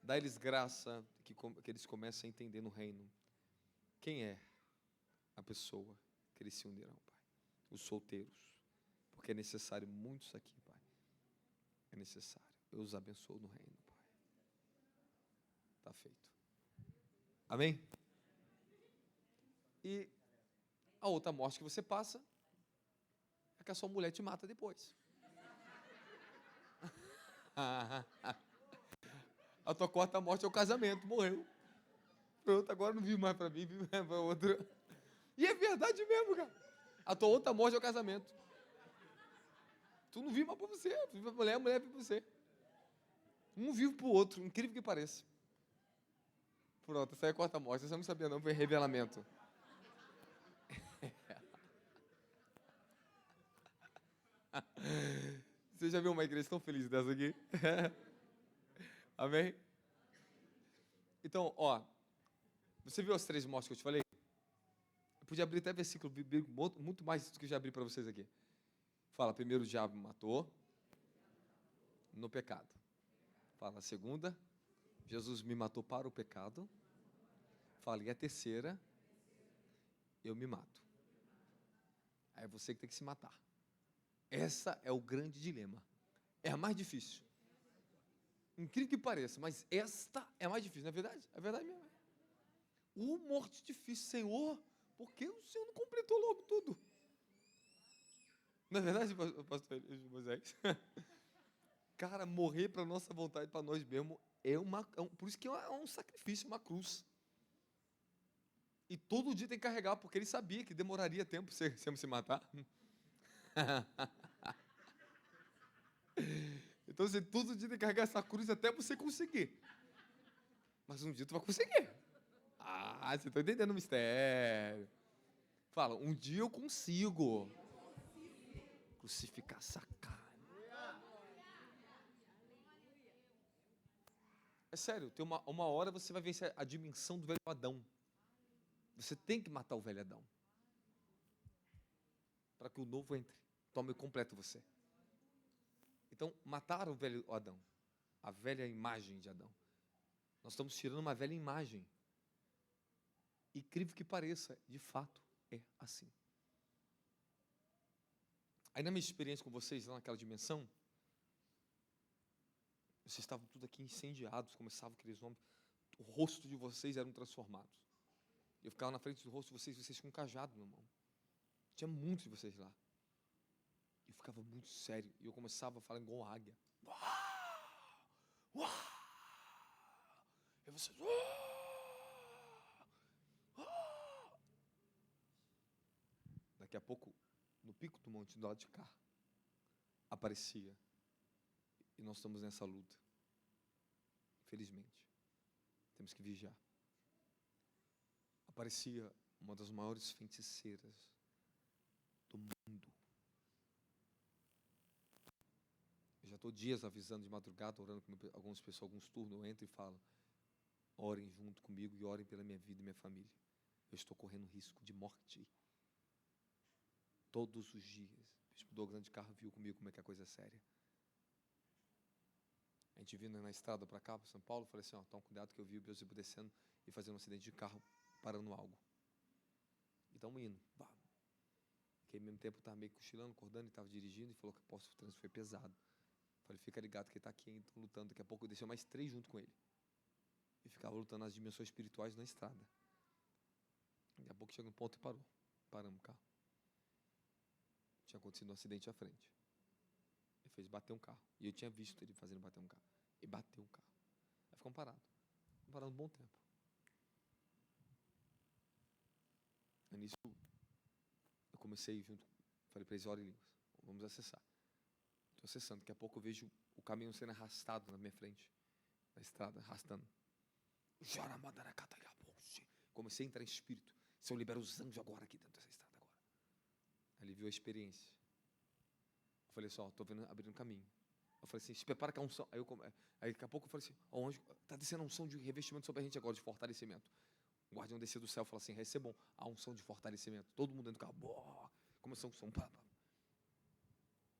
dá-lhes graça que eles comecem a entender no reino quem é a pessoa que eles se unirão, Pai. Os solteiros. Porque é necessário muitos aqui, Pai. É necessário. Eu os abençoo no reino, Pai. Está feito. Amém? E a outra morte que você passa é que a sua mulher te mata depois. A tua quarta morte é o casamento, morreu. Pronto, agora não vive mais para mim, vive mais para outra. E é verdade mesmo, cara. A tua outra morte é o casamento. Tu não vive mais para você, tu vive para a mulher vive para você. Um vive para o outro, incrível que pareça. Pronto, essa é a quarta morte. Você não sabia não, foi revelamento. Você já viu uma igreja tão feliz dessa aqui? Amém? Então, ó, você viu as 3 mortes que eu te falei? Eu podia abrir até versículo bíblico muito mais do que eu já abri para vocês aqui. Fala, primeiro o diabo me matou no pecado. Fala, a segunda, Jesus me matou para o pecado. Fala, e a terceira, eu me mato. Aí é você que tem que se matar. Essa é o grande dilema. É a mais difícil. Incrível que pareça, mas esta é a mais difícil, não é verdade? É verdade mesmo. O morte difícil, Senhor, porque o Senhor não completou logo tudo. Não é verdade, pastor Moisés? Cara, morrer para nossa vontade, para nós mesmos, por isso que é um sacrifício, uma cruz. E todo dia tem que carregar, porque ele sabia que demoraria tempo se se matar. Então você todo dia tem que carregar essa cruz até você conseguir. Mas um dia tu vai conseguir. Ah, você está entendendo o mistério. Fala, um dia eu consigo crucificar essa carne. É sério, tem uma hora você vai vencer a dimensão do velho Adão. Você tem que matar o velho Adão. Para que o novo entre, tome e complete você. Então, matar o velho Adão, a velha imagem de Adão. Nós estamos tirando uma velha imagem. Incrível que pareça, de fato, é assim. Aí na minha experiência com vocês, lá naquela dimensão, vocês estavam tudo aqui incendiados, começavam aqueles homens, o rosto de vocês eram transformados. Eu ficava na frente do rosto de vocês com um cajado na mão. Tinha muitos de vocês lá. Eu ficava muito sério, e eu começava a falar igual águia. Uau! Uau! E vocês... Uau! Daqui a pouco, no pico do monte, do lado de cá, aparecia. E nós estamos nessa luta. Infelizmente. Temos que vigiar. Aparecia uma das maiores feiticeiras do mundo. Eu já estou dias avisando de madrugada, orando com algumas pessoas, alguns turnos, eu entro e falo, orem junto comigo e orem pela minha vida e minha família. Eu estou correndo risco de morte. Todos os dias. O bispo Douglas de carro viu comigo como é que a coisa é séria. A gente vindo na estrada para cá, para São Paulo, falei assim, ó, toma cuidado que eu vi o Beelzebub descendo e fazendo um acidente de carro, parando algo. E estamos indo. Bah. Que ao mesmo tempo estava meio cochilando, acordando, e estava dirigindo, e falou que o trânsito foi pesado. Falei, fica ligado que ele está aqui ainda, lutando. Daqui a pouco eu desceu mais 3 junto com ele. E ficava lutando nas dimensões espirituais na estrada. Daqui a pouco chega um ponto e parou. Paramos o carro. Tinha acontecido um acidente à frente. fez bater um carro. E eu tinha visto ele fazendo bater um carro. E bateu um carro. Aí ficamos parados. Ficamos parados um bom tempo. Aí nisso, eu comecei junto, falei para eles, ora em línguas. Vamos acessar. Estou acessando. Daqui a pouco eu vejo o caminho sendo arrastado na minha frente. Na estrada, arrastando. Comecei a entrar em espírito. Se eu libero os anjos agora aqui dentro dessa estrada agora. Ele viu a experiência. Eu falei só, estou vendo abrindo um caminho. Eu falei assim, se prepara que a unção. Aí daqui a pouco eu falei assim, o anjo está descendo a unção de revestimento sobre a gente agora, de fortalecimento. O guardião desceu do céu e falou assim, recebam a unção de fortalecimento. Todo mundo dentro do carro. Boa. Começou a unção.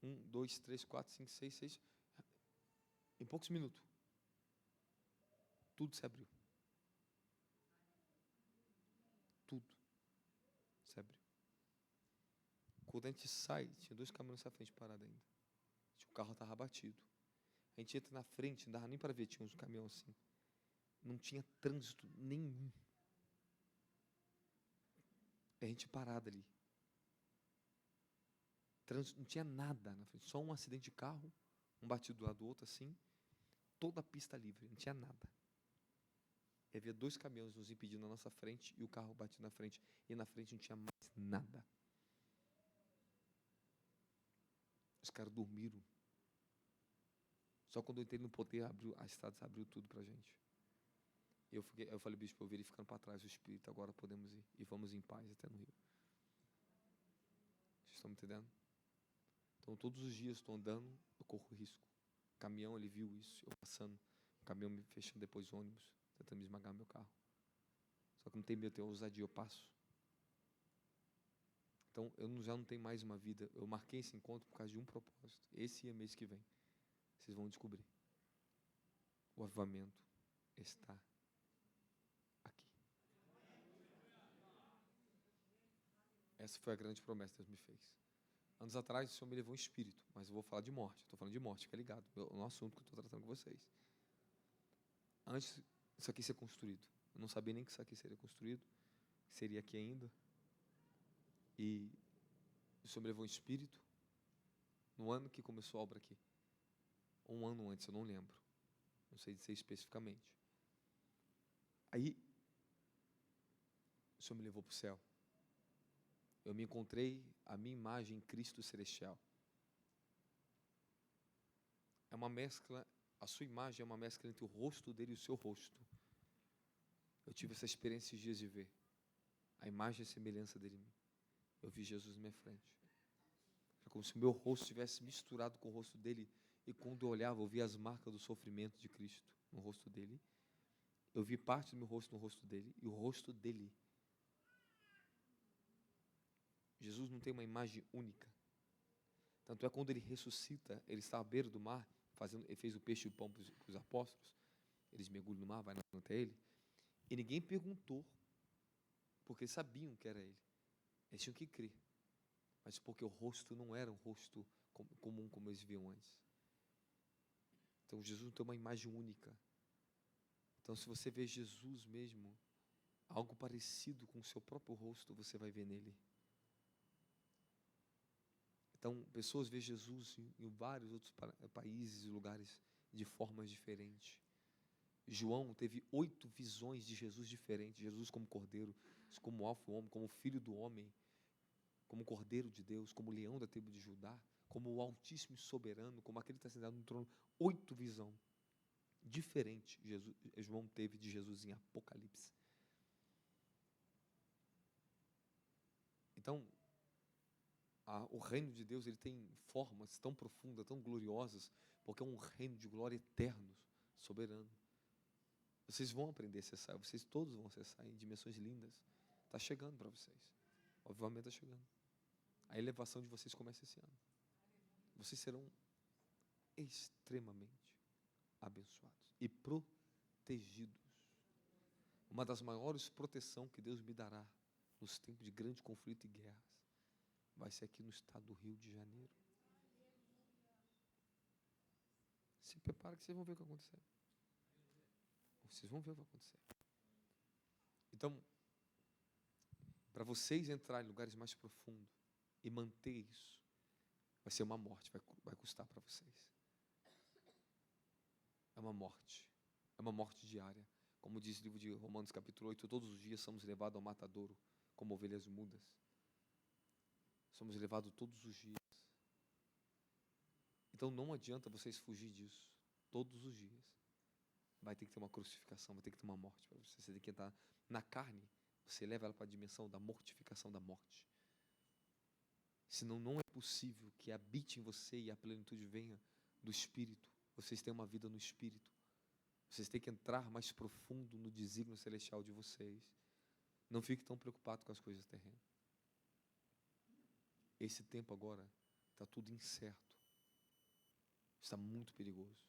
1, 2, 3, 4, 5, 6, 6. Em poucos minutos. Tudo se abriu. Tudo se abriu. Quando a gente sai, tinha 2 caminhões na frente parados ainda. O carro estava batido. A gente entra na frente, não dava nem para ver, tinha uns caminhões assim. Não tinha trânsito nenhum. A gente parada ali. Trânsito, não tinha nada na frente. Só um acidente de carro, um batido do lado do outro assim. Toda a pista livre, não tinha nada. E havia 2 caminhões nos impedindo na nossa frente e o carro batido na frente. E na frente não tinha mais nada. Os caras dormiram. Só quando eu entrei no poder, a estrada abriu tudo para a gente. Eu falei, bispo, eu vi ele ficando para trás, o Espírito, agora podemos ir. E vamos em paz até no Rio. Vocês estão me entendendo? Então, todos os dias estou andando, eu corro risco. O caminhão, ele viu isso, eu passando. O caminhão me fechando depois o ônibus, tentando me esmagar meu carro. Só que não tem medo, eu tenho ousadia, eu passo. Então, já não tenho mais uma vida. Eu marquei esse encontro por causa de um propósito. Esse é mês que vem. Vocês vão descobrir. O avivamento está aqui. Essa foi a grande promessa que Deus me fez. Anos atrás, o Senhor me levou em espírito, mas eu vou falar de morte. Estou falando de morte, fica ligado. No assunto que eu estou tratando com vocês. Antes disso aqui ser construído. Eu não sabia nem que isso aqui seria construído. Seria aqui ainda. E o Senhor me levou em espírito no ano que começou a obra aqui. Um ano antes, eu não lembro. Não sei dizer especificamente. Aí, o Senhor me levou para o céu. Eu me encontrei a minha imagem em Cristo celestial. É uma mescla, a sua imagem é uma mescla entre o rosto dele e o seu rosto. Eu tive essa experiência esses dias de ver a imagem e a semelhança dele em mim. Eu vi Jesus na minha frente. É como se o meu rosto estivesse misturado com o rosto dele. E quando eu olhava, eu via as marcas do sofrimento de Cristo no rosto dele. Eu vi parte do meu rosto no rosto dele. E o rosto dele. Jesus não tem uma imagem única. Tanto é quando ele ressuscita, ele está à beira do mar, ele fez o peixe e o pão para os apóstolos. Eles mergulham no mar, vai até ele. E ninguém perguntou, porque eles sabiam que era ele. Eles tinham que crer. Mas porque o rosto não era um rosto comum como eles viam antes. Então Jesus não tem uma imagem única. Então se você vê Jesus mesmo, algo parecido com o seu próprio rosto, você vai ver nele. Então, pessoas veem Jesus em vários outros países e lugares de formas diferentes. João teve 8 visões de Jesus diferentes. Jesus como Cordeiro, como Alfa e Ômega, como Filho do Homem, como Cordeiro de Deus, como Leão da tribo de Judá, como o Altíssimo e Soberano, como aquele que está sentado no trono. 8 visões diferentes João teve de Jesus em Apocalipse. Então, o reino de Deus, ele tem formas tão profundas, tão gloriosas, porque é um reino de glória eterno, soberano. Vocês vão aprender a acessar, vocês todos vão acessar em dimensões lindas. Está chegando para vocês. O avivamento está chegando. A elevação de vocês começa esse ano. Vocês serão extremamente abençoados e protegidos. Uma das maiores proteções que Deus me dará nos tempos de grande conflito e guerras vai ser aqui no estado do Rio de Janeiro. Se prepara que vocês vão ver o que vai acontecer. Vocês vão ver o que vai acontecer. Então, para vocês entrarem em lugares mais profundos e manter isso, vai ser uma morte, vai custar para vocês. É uma morte. É uma morte diária. Como diz o livro de Romanos capítulo 8, todos os dias somos levados ao matadouro, como ovelhas mudas. Somos levados todos os dias. Então não adianta vocês fugir disso. Todos os dias. Vai ter que ter uma crucificação, vai ter que ter uma morte para você. Você tem que entrar na carne, você leva ela para a dimensão da mortificação da morte. Senão não é possível que habite em você e a plenitude venha do Espírito. Vocês têm uma vida no Espírito. Vocês têm que entrar mais profundo no desígnio celestial de vocês. Não fique tão preocupado com as coisas terrenas. Esse tempo agora está tudo incerto. Está muito perigoso.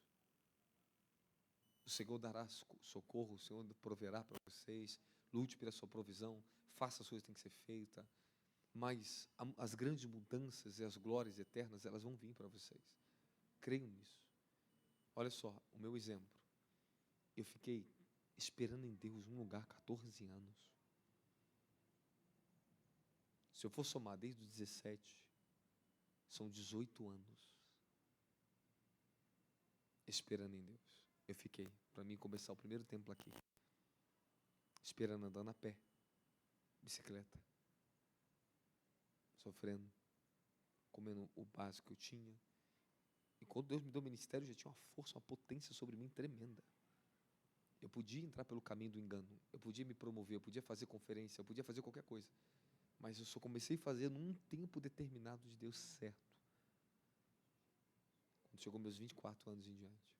O Senhor dará socorro, o Senhor proverá para vocês. Lute pela sua provisão. Faça as coisas que têm que ser feitas. Mas as grandes mudanças e as glórias eternas, elas vão vir para vocês. Creiam nisso. Olha só, o meu exemplo. Eu fiquei esperando em Deus num lugar 14 anos. Se eu for somar desde os 17, são 18 anos. Esperando em Deus. Eu fiquei, para mim começar o primeiro templo aqui. Esperando, andando a pé. Bicicleta. Sofrendo. Comendo o básico que eu tinha. E quando Deus me deu o ministério, já tinha uma força, uma potência sobre mim tremenda. Eu podia entrar pelo caminho do engano, eu podia me promover, eu podia fazer conferência, eu podia fazer qualquer coisa. Mas eu só comecei a fazer num tempo determinado de Deus certo. Quando chegou meus 24 anos em diante.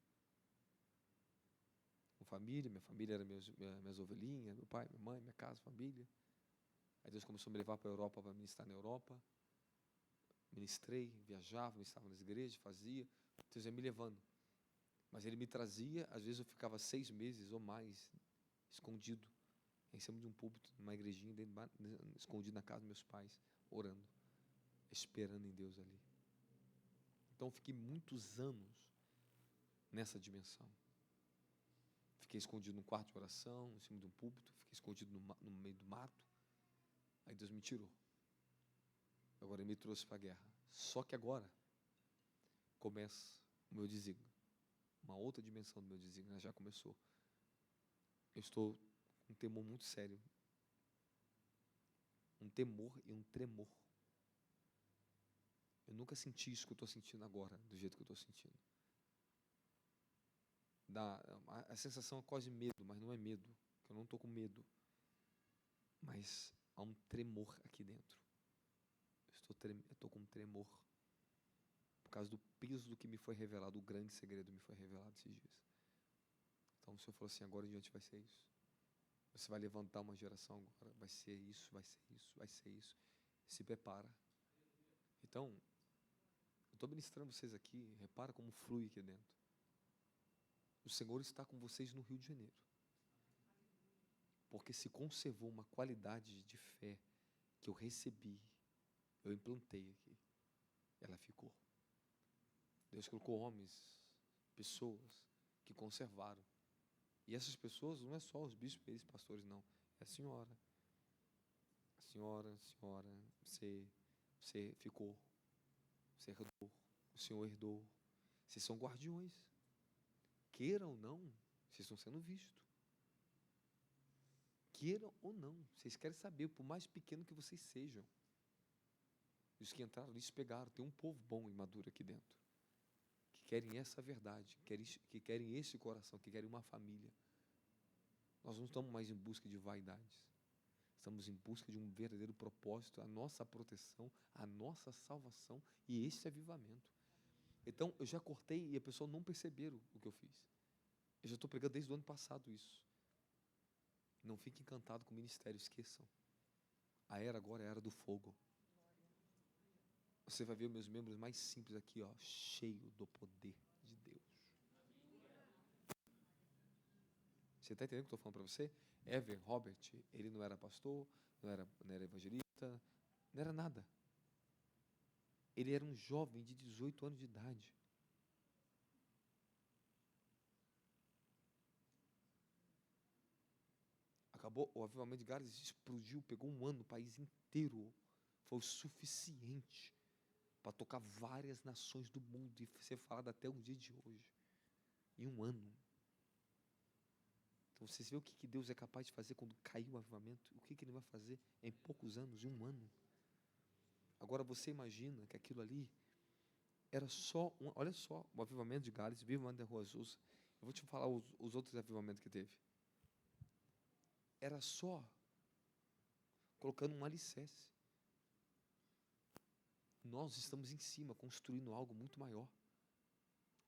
Com família, minha família era minhas ovelhinhas, meu pai, minha mãe, minha casa, família. Aí Deus começou a me levar para a Europa, para ministrar na Europa. Ministrei, viajava, ministrava nas igrejas, fazia. Deus ia me levando. Mas Ele me trazia, às vezes eu ficava 6 meses ou mais, escondido, em cima de um púlpito, numa igrejinha, escondido na casa dos meus pais, orando, esperando em Deus ali. Então eu fiquei muitos anos nessa dimensão. Fiquei escondido num quarto de oração, em cima de um púlpito, fiquei escondido no meio do mato. Aí Deus me tirou. Agora Ele me trouxe para a guerra. Só que agora começa o meu desígnio. Uma outra dimensão do meu desígnio já começou. Eu estou com um temor muito sério. Um temor e um tremor. Eu nunca senti isso que eu estou sentindo agora, do jeito que eu estou sentindo. A sensação é quase medo, mas não é medo. Eu não estou com medo. Mas há um tremor aqui dentro. Eu estou com um tremor. Por causa do peso do que me foi revelado, o grande segredo me foi revelado esses dias. Então o Senhor falou assim, agora em diante vai ser isso. Você vai levantar uma geração agora, vai ser isso, vai ser isso, vai ser isso. Se prepara. Então, eu estou ministrando vocês aqui, repara como flui aqui dentro. O Senhor está com vocês no Rio de Janeiro. Porque se conservou uma qualidade de fé que eu recebi, eu implantei aqui. Ela ficou. Deus colocou homens, pessoas que conservaram. E essas pessoas não é só os bispos e pastores, não. É a senhora. Senhora, você ficou. Você herdou. O Senhor herdou. Vocês são guardiões. Queiram ou não, vocês estão sendo vistos. Queiram ou não, vocês querem saber, por mais pequeno que vocês sejam. Os que entraram ali se pegaram. Tem um povo bom e maduro aqui dentro. Que querem essa verdade, que querem esse coração, que querem uma família. Nós não estamos mais em busca de vaidades. Estamos em busca de um verdadeiro propósito, a nossa proteção, a nossa salvação e esse avivamento. Então, eu já cortei e a pessoa não perceberam o que eu fiz. Eu já estou pregando desde o ano passado isso. Não fique encantado com o ministério, esqueçam. A era agora é a era do fogo. Você vai ver meus membros mais simples aqui, ó, cheio do poder de Deus. Você está entendendo o que eu estou falando para você? Ever, Robert, ele não era pastor, não era evangelista, não era nada. Ele era um jovem de 18 anos de idade. Acabou, o avivamento de Gales explodiu, pegou um ano, o país inteiro. Foi o suficiente para tocar várias nações do mundo e ser falado até o dia de hoje, em um ano. Então vocês veem o que Deus é capaz de fazer quando cair o avivamento? O que Ele vai fazer em poucos anos, em um ano? Agora você imagina que aquilo ali era só, olha só, o avivamento de Gales, o avivamento da Rua Azusa. Eu vou te falar os outros avivamentos que teve. Era só colocando um alicerce. Nós estamos em cima, construindo algo muito maior.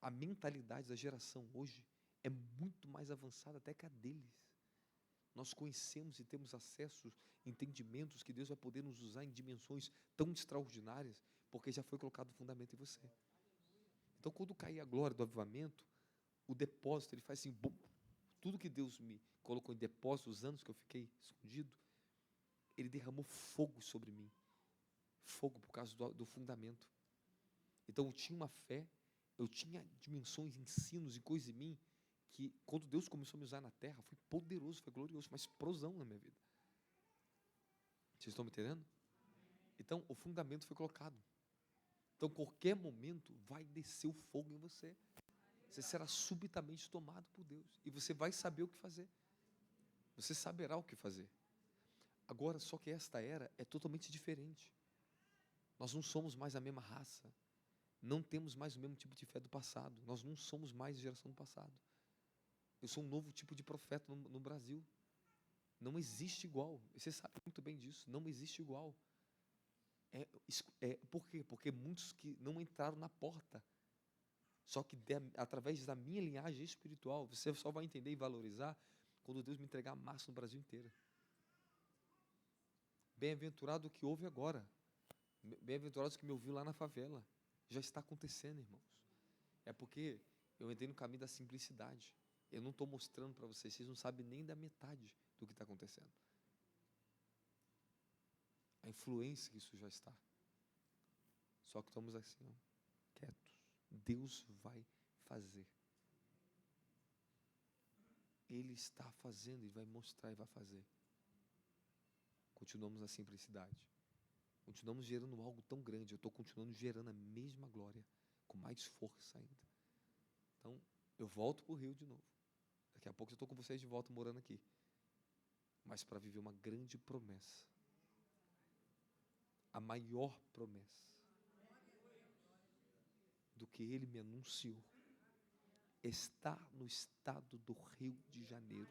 A mentalidade da geração hoje é muito mais avançada até que a deles. Nós conhecemos e temos acesso, entendimentos que Deus vai poder nos usar em dimensões tão extraordinárias, porque já foi colocado o fundamento em você. Então, quando cair a glória do avivamento, o depósito, ele faz assim, bum, tudo que Deus me colocou em depósito, os anos que eu fiquei escondido, Ele derramou fogo sobre mim. Fogo por causa do fundamento. Então eu tinha uma fé, eu tinha dimensões, ensinos e coisas em mim, que quando Deus começou a me usar na terra, foi poderoso, foi glorioso, uma explosão na minha vida. Vocês estão me entendendo? Então o fundamento foi colocado. Então qualquer momento vai descer o fogo em você. Você será subitamente tomado por Deus. E você vai saber o que fazer. Você saberá o que fazer. Agora, só que esta era é totalmente diferente. Nós não somos mais a mesma raça. Não temos mais o mesmo tipo de fé do passado. Nós não somos mais a geração do passado. Eu sou um novo tipo de profeta no Brasil. Não existe igual. Você sabe muito bem disso. Não existe igual. Por quê? Porque muitos que não entraram na porta. Só que através da minha linhagem espiritual, você só vai entender e valorizar quando Deus me entregar a massa no Brasil inteiro. Bem-aventurado o que houve agora. Bem-aventurado o que me ouviu lá na favela. Já está acontecendo, irmãos. É porque eu entrei no caminho da simplicidade. Eu não estou mostrando para vocês, vocês não sabem nem da metade do que está acontecendo. A influência que isso já está. Só que estamos assim, ó, quietos. Deus vai fazer. Ele está fazendo, Ele vai mostrar e vai fazer. Continuamos na simplicidade. Continuamos gerando algo tão grande. Eu estou continuando gerando a mesma glória, com mais força ainda. Então, eu volto para o Rio de novo. Daqui a pouco eu estou com vocês de volta morando aqui. Mas para viver uma grande promessa. A maior promessa do que Ele me anunciou está no estado do Rio de Janeiro.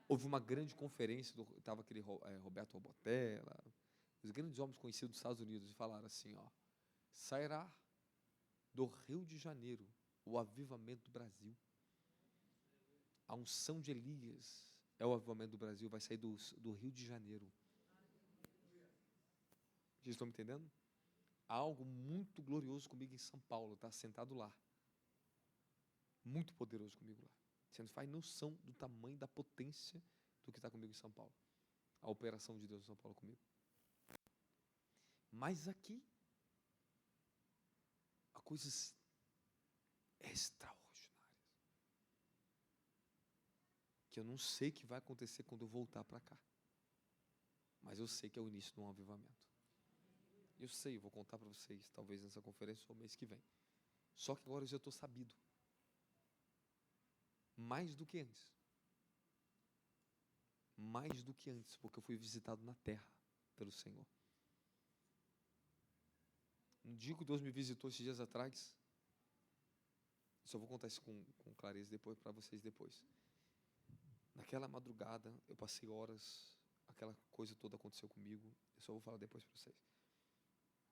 Houve uma grande conferência, estava aquele Roberto Robotella, os grandes homens conhecidos dos Estados Unidos, e falaram assim, ó, sairá do Rio de Janeiro o avivamento do Brasil. A unção de Elias é o avivamento do Brasil, vai sair do Rio de Janeiro. Vocês estão me entendendo? Há algo muito glorioso comigo em São Paulo, está sentado lá. Muito poderoso comigo lá. Você não faz noção do tamanho, da potência do que está comigo em São Paulo. A operação de Deus em São Paulo comigo. Mas aqui, há coisas extraordinárias. Que eu não sei o que vai acontecer quando eu voltar para cá. Mas eu sei que é o início de um avivamento. Eu sei, eu vou contar para vocês, talvez nessa conferência ou mês que vem. Só que agora eu já estou sabido. Mais do que antes. Mais do que antes, porque eu fui visitado na terra pelo Senhor. Um dia que Deus me visitou esses dias atrás, só vou contar isso com clareza depois para vocês depois. Naquela madrugada, eu passei horas, aquela coisa toda aconteceu comigo, eu só vou falar depois para vocês.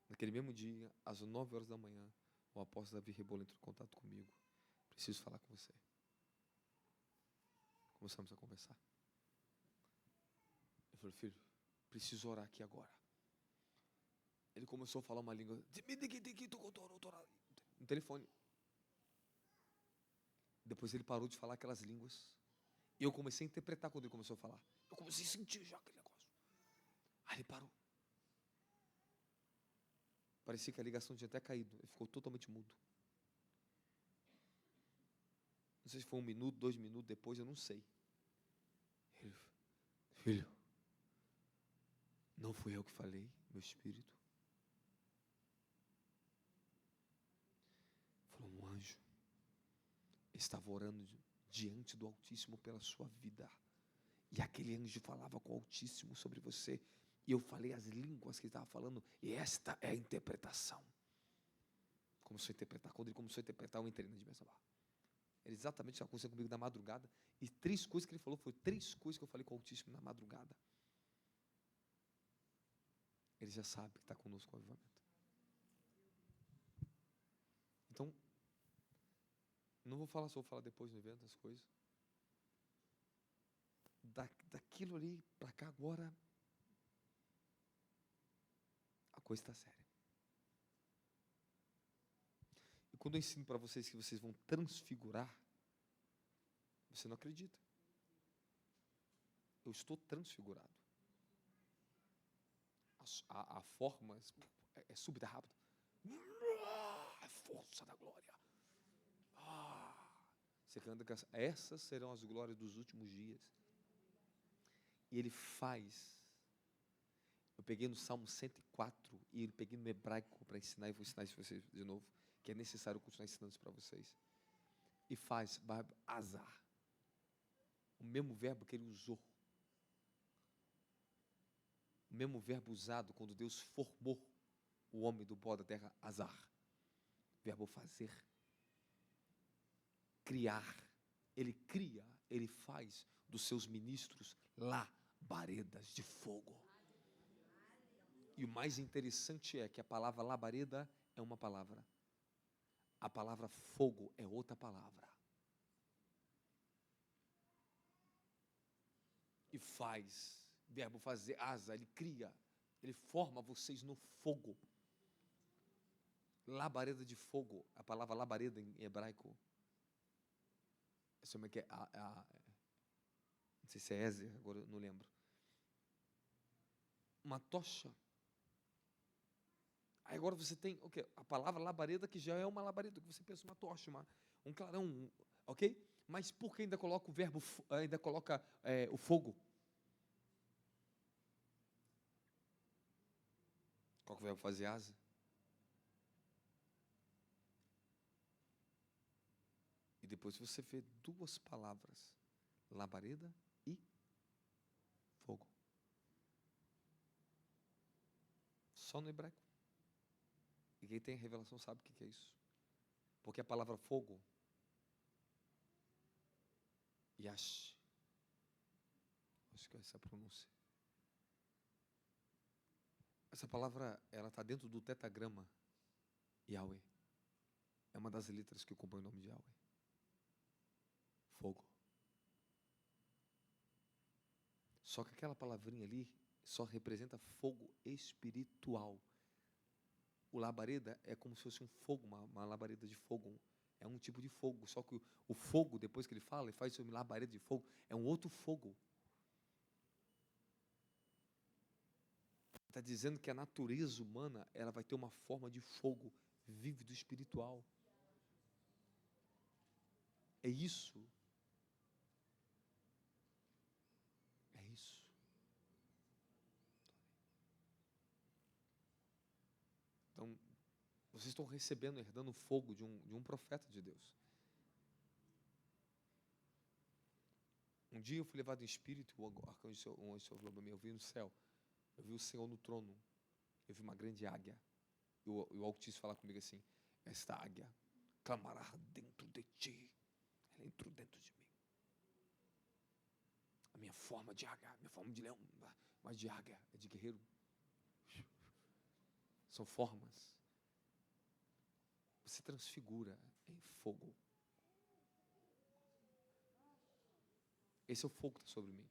Naquele mesmo dia, às 9 horas da manhã, o apóstolo Davi Rebolo entrou em contato comigo. Preciso falar com você. Começamos a conversar. Eu falei, filho, preciso orar aqui agora. Ele começou a falar uma língua, no telefone. Depois ele parou de falar aquelas línguas. E eu comecei a interpretar quando ele começou a falar. Eu comecei a sentir já aquele negócio. Aí ele parou. Parecia que a ligação tinha até caído. Ele ficou totalmente mudo. Não sei se foi 1 minuto, 2 minutos depois, eu não sei. Ele, filho, não fui eu que falei, meu espírito. estava orando diante do Altíssimo pela sua vida. E aquele anjo falava com o Altíssimo sobre você. E eu falei as línguas que ele estava falando. E esta é a interpretação. Começou a interpretar. Quando ele começou a interpretar, eu entrei na dimensão. Ele exatamente estava conversando comigo na madrugada. E 3 coisas que ele falou, foi 3 coisas que eu falei com o Altíssimo na madrugada. Ele já sabe que está conosco com o avivamento. Então, não vou falar, só vou falar depois no evento as coisas. Daquilo ali para cá agora, a coisa está séria. E quando eu ensino para vocês que vocês vão transfigurar, você não acredita. Eu estou transfigurado. A forma é súbita, rápida. A força da glória. Você canta que essas serão as glórias dos últimos dias. E ele faz. Eu peguei no Salmo 104 e ele peguei no hebraico para ensinar, e vou ensinar isso para vocês de novo, que é necessário continuar ensinando isso para vocês. E faz azar. O mesmo verbo que ele usou. O mesmo verbo usado quando Deus formou o homem do pó da terra, azar. Verbo fazer. Criar. Ele cria, ele faz dos seus ministros labaredas de fogo. E o mais interessante é que a palavra labareda é uma palavra. A palavra fogo é outra palavra. E faz, verbo fazer, asa, ele cria, ele forma vocês no fogo. Labareda de fogo, a palavra labareda em hebraico, como é que é? Não sei se é Ézer, agora eu não lembro. Uma tocha. Aí agora você tem o quê? A palavra labareda, que já é uma labareda, que você pensa uma tocha, um clarão, ok? Mas por que ainda coloca o verbo, ainda coloca o fogo? Qual que é o verbo fazer asa? E depois você vê 2 palavras, labareda e fogo. Só no hebraico. E quem tem a revelação sabe o que é isso. Porque a palavra fogo, Yash, acho que é essa a pronúncia. Essa palavra, ela está dentro do tetagrama Yahweh. É uma das letras que compõe o nome de Yahweh. Fogo. Só que aquela palavrinha ali só representa fogo espiritual. O labareda é como se fosse um fogo, uma labareda de fogo. É um tipo de fogo. Só que o fogo, depois que ele fala, ele faz uma labareda de fogo, é um outro fogo. Está dizendo que a natureza humana, ela vai ter uma forma de fogo vívido espiritual. É isso. É isso. Então, vocês estão recebendo, herdando o fogo de um profeta de Deus. Um dia eu fui levado em espírito, o arcanjo, um anjo falou para mim, eu vi no céu, eu vi o Senhor no trono, eu vi uma grande águia, e o Altíssimo falar comigo assim, esta águia clamará dentro de ti, ela entrou dentro de mim. A minha forma de águia, a minha forma de leão, mas de águia, é de guerreiro. São formas. Se transfigura em fogo. Esse é o fogo que está sobre mim.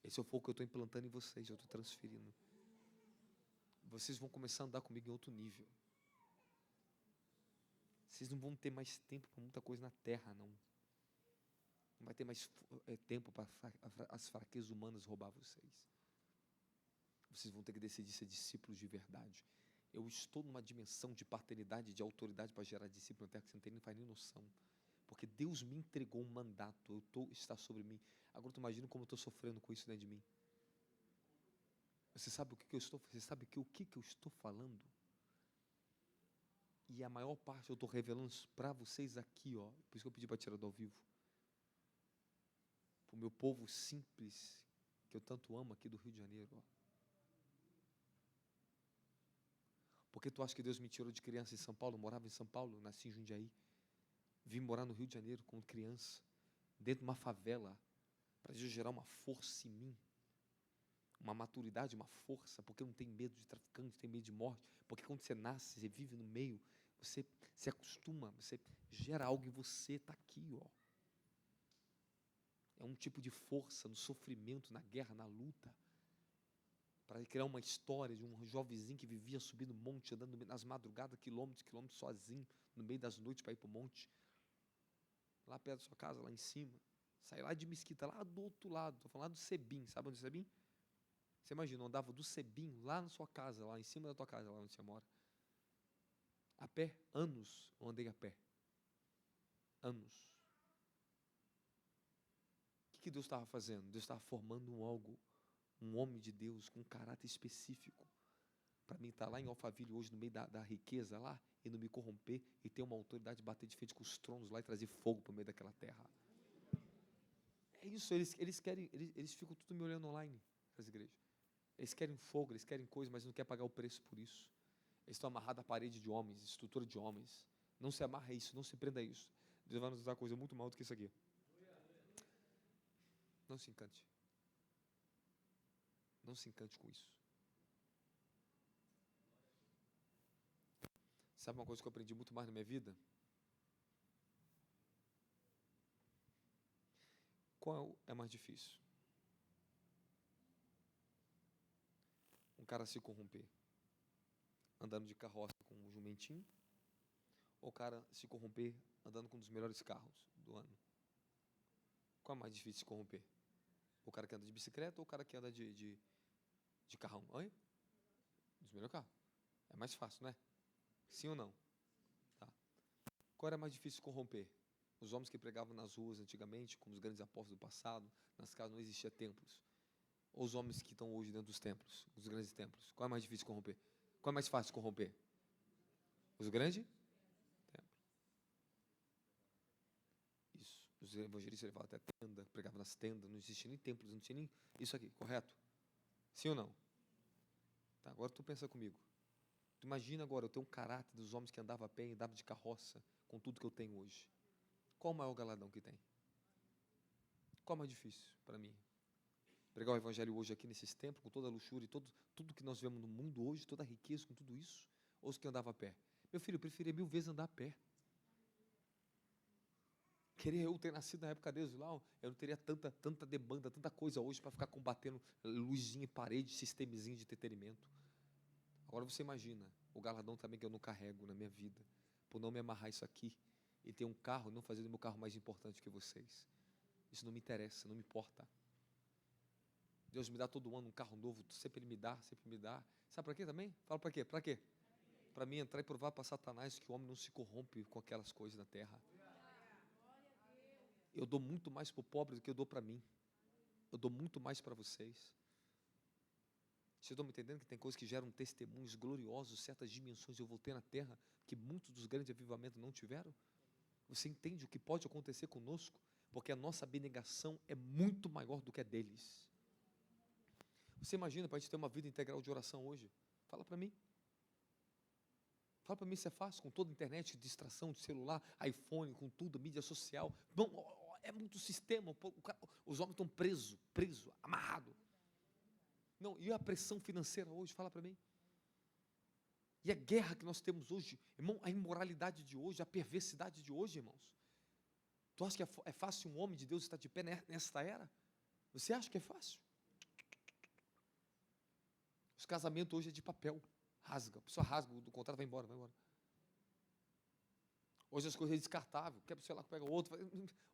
Esse é o fogo que eu estou implantando em vocês, eu estou transferindo. Vocês vão começar a andar comigo em outro nível. Vocês não vão ter mais tempo para muita coisa na terra, não. Não vai ter mais tempo para as fraquezas humanas roubar vocês. Vocês vão ter que decidir ser discípulos de verdade. Eu estou numa dimensão de paternidade, de autoridade para gerar discípulo na terra que você não faz nem noção. Porque Deus me entregou um mandato, está sobre mim. Agora tu imagina como eu estou sofrendo com isso dentro de mim. Você sabe o que eu estou falando? E a maior parte eu estou revelando para vocês aqui, ó. Por isso que eu pedi para tirar do ao vivo. Para o meu povo simples, que eu tanto amo aqui do Rio de Janeiro, ó. Porque tu acha que Deus me tirou de criança em São Paulo? Eu morava em São Paulo, nasci em Jundiaí. Vim morar no Rio de Janeiro como criança, dentro de uma favela, para Deus gerar uma força em mim, uma maturidade, uma força, porque eu não tenho medo de traficante, não tenho medo de morte, porque quando você nasce, você vive no meio, você se acostuma, você gera algo em você, está aqui, ó. É um tipo de força no sofrimento, na guerra, na luta, para criar uma história de um jovenzinho que vivia subindo monte, andando nas madrugadas, quilômetros e quilômetros, sozinho, no meio das noites para ir para o monte, lá perto da sua casa, lá em cima, sair lá de Mesquita, lá do outro lado, estou falando lá do Sebim, sabe onde é o Sebim? Você imagina, eu andava do Sebim, lá na sua casa, lá em cima da tua casa, lá onde você mora, a pé, anos eu andei a pé, anos. O que Deus estava fazendo? Deus estava formando um homem de Deus com um caráter específico, para mim estar lá em Alphaville hoje, no meio da riqueza lá, e não me corromper, e ter uma autoridade de bater de frente com os tronos lá e trazer fogo para o meio daquela terra. É isso, eles querem, eles ficam tudo me olhando online, as igrejas. Eles querem fogo, eles querem coisa, mas não querem pagar o preço por isso. Eles estão amarrados à parede de homens, estrutura de homens. Não se amarra a isso, não se prenda a isso. Deus vai nos usar coisa muito maior do que isso aqui. Não se encante. Não se encante com isso. Sabe uma coisa que eu aprendi muito mais na minha vida? Qual é mais difícil? Um cara se corromper, andando de carroça com um jumentinho, ou o cara se corromper andando com um dos melhores carros do ano? Qual é mais difícil de se corromper? O cara que anda de bicicleta ou o cara que anda de carrão? Oi? Dos melhores carros. É mais fácil, né? Sim ou não? Tá. Qual era mais difícil de corromper? Os homens que pregavam nas ruas antigamente, como os grandes apóstolos do passado, nas casas não existiam templos. Ou os homens que estão hoje dentro dos templos, os grandes templos. Qual é mais difícil de corromper? Qual é mais fácil de corromper? Os grandes templos. Isso. Os evangelistas levavam até tenda, pregavam nas tendas, não existia nem templos, não tinha nem isso aqui, correto? Sim ou não? Tá, agora tu pensa comigo. Tu imagina agora eu ter um caráter dos homens que andavam a pé e andavam de carroça, com tudo que eu tenho hoje. Qual o maior galardão que tem? Qual é mais difícil para mim? Pregar o evangelho hoje aqui nesses tempos, com toda a luxúria e tudo que nós vemos no mundo hoje, toda a riqueza com tudo isso, ou os que andavam a pé? Meu filho, eu preferia 1000 vezes andar a pé. Queria eu ter nascido na época deles lá, eu não teria tanta demanda, tanta coisa hoje para ficar combatendo luzinha em parede, sistemezinho de entretenimento. Agora você imagina o galardão também que eu não carrego na minha vida, por não me amarrar isso aqui e ter um carro e não fazer do meu carro mais importante que vocês. Isso não me interessa, não me importa. Deus me dá todo ano um carro novo, sempre Ele me dá, sempre me dá. Sabe para quê também? Fala para quê? Para quê? Para mim entrar e provar para Satanás que o homem não se corrompe com aquelas coisas na terra. Eu dou muito mais para o pobre do que eu dou para mim. Eu dou muito mais para vocês. Vocês estão me entendendo que tem coisas que geram testemunhos gloriosos, certas dimensões eu vou ter na terra, que muitos dos grandes avivamentos não tiveram? Você entende o que pode acontecer conosco? Porque a nossa abnegação é muito maior do que a deles. Você imagina para a gente ter uma vida integral de oração hoje? Fala para mim. Fala para mim se é fácil, com toda a internet, distração de celular, iPhone, com tudo, mídia social. Não, é muito sistema, os homens estão presos, amarrados. Não, e a pressão financeira hoje, fala para mim. E a guerra que nós temos hoje, irmão, a imoralidade de hoje, a perversidade de hoje, irmãos. Tu acha que é fácil um homem de Deus estar de pé nesta era? Você acha que é fácil? Os casamentos hoje é de papel, rasga, a pessoa rasga, o contrato vai embora. Hoje as coisas é descartável, quer sei lá, pega outro.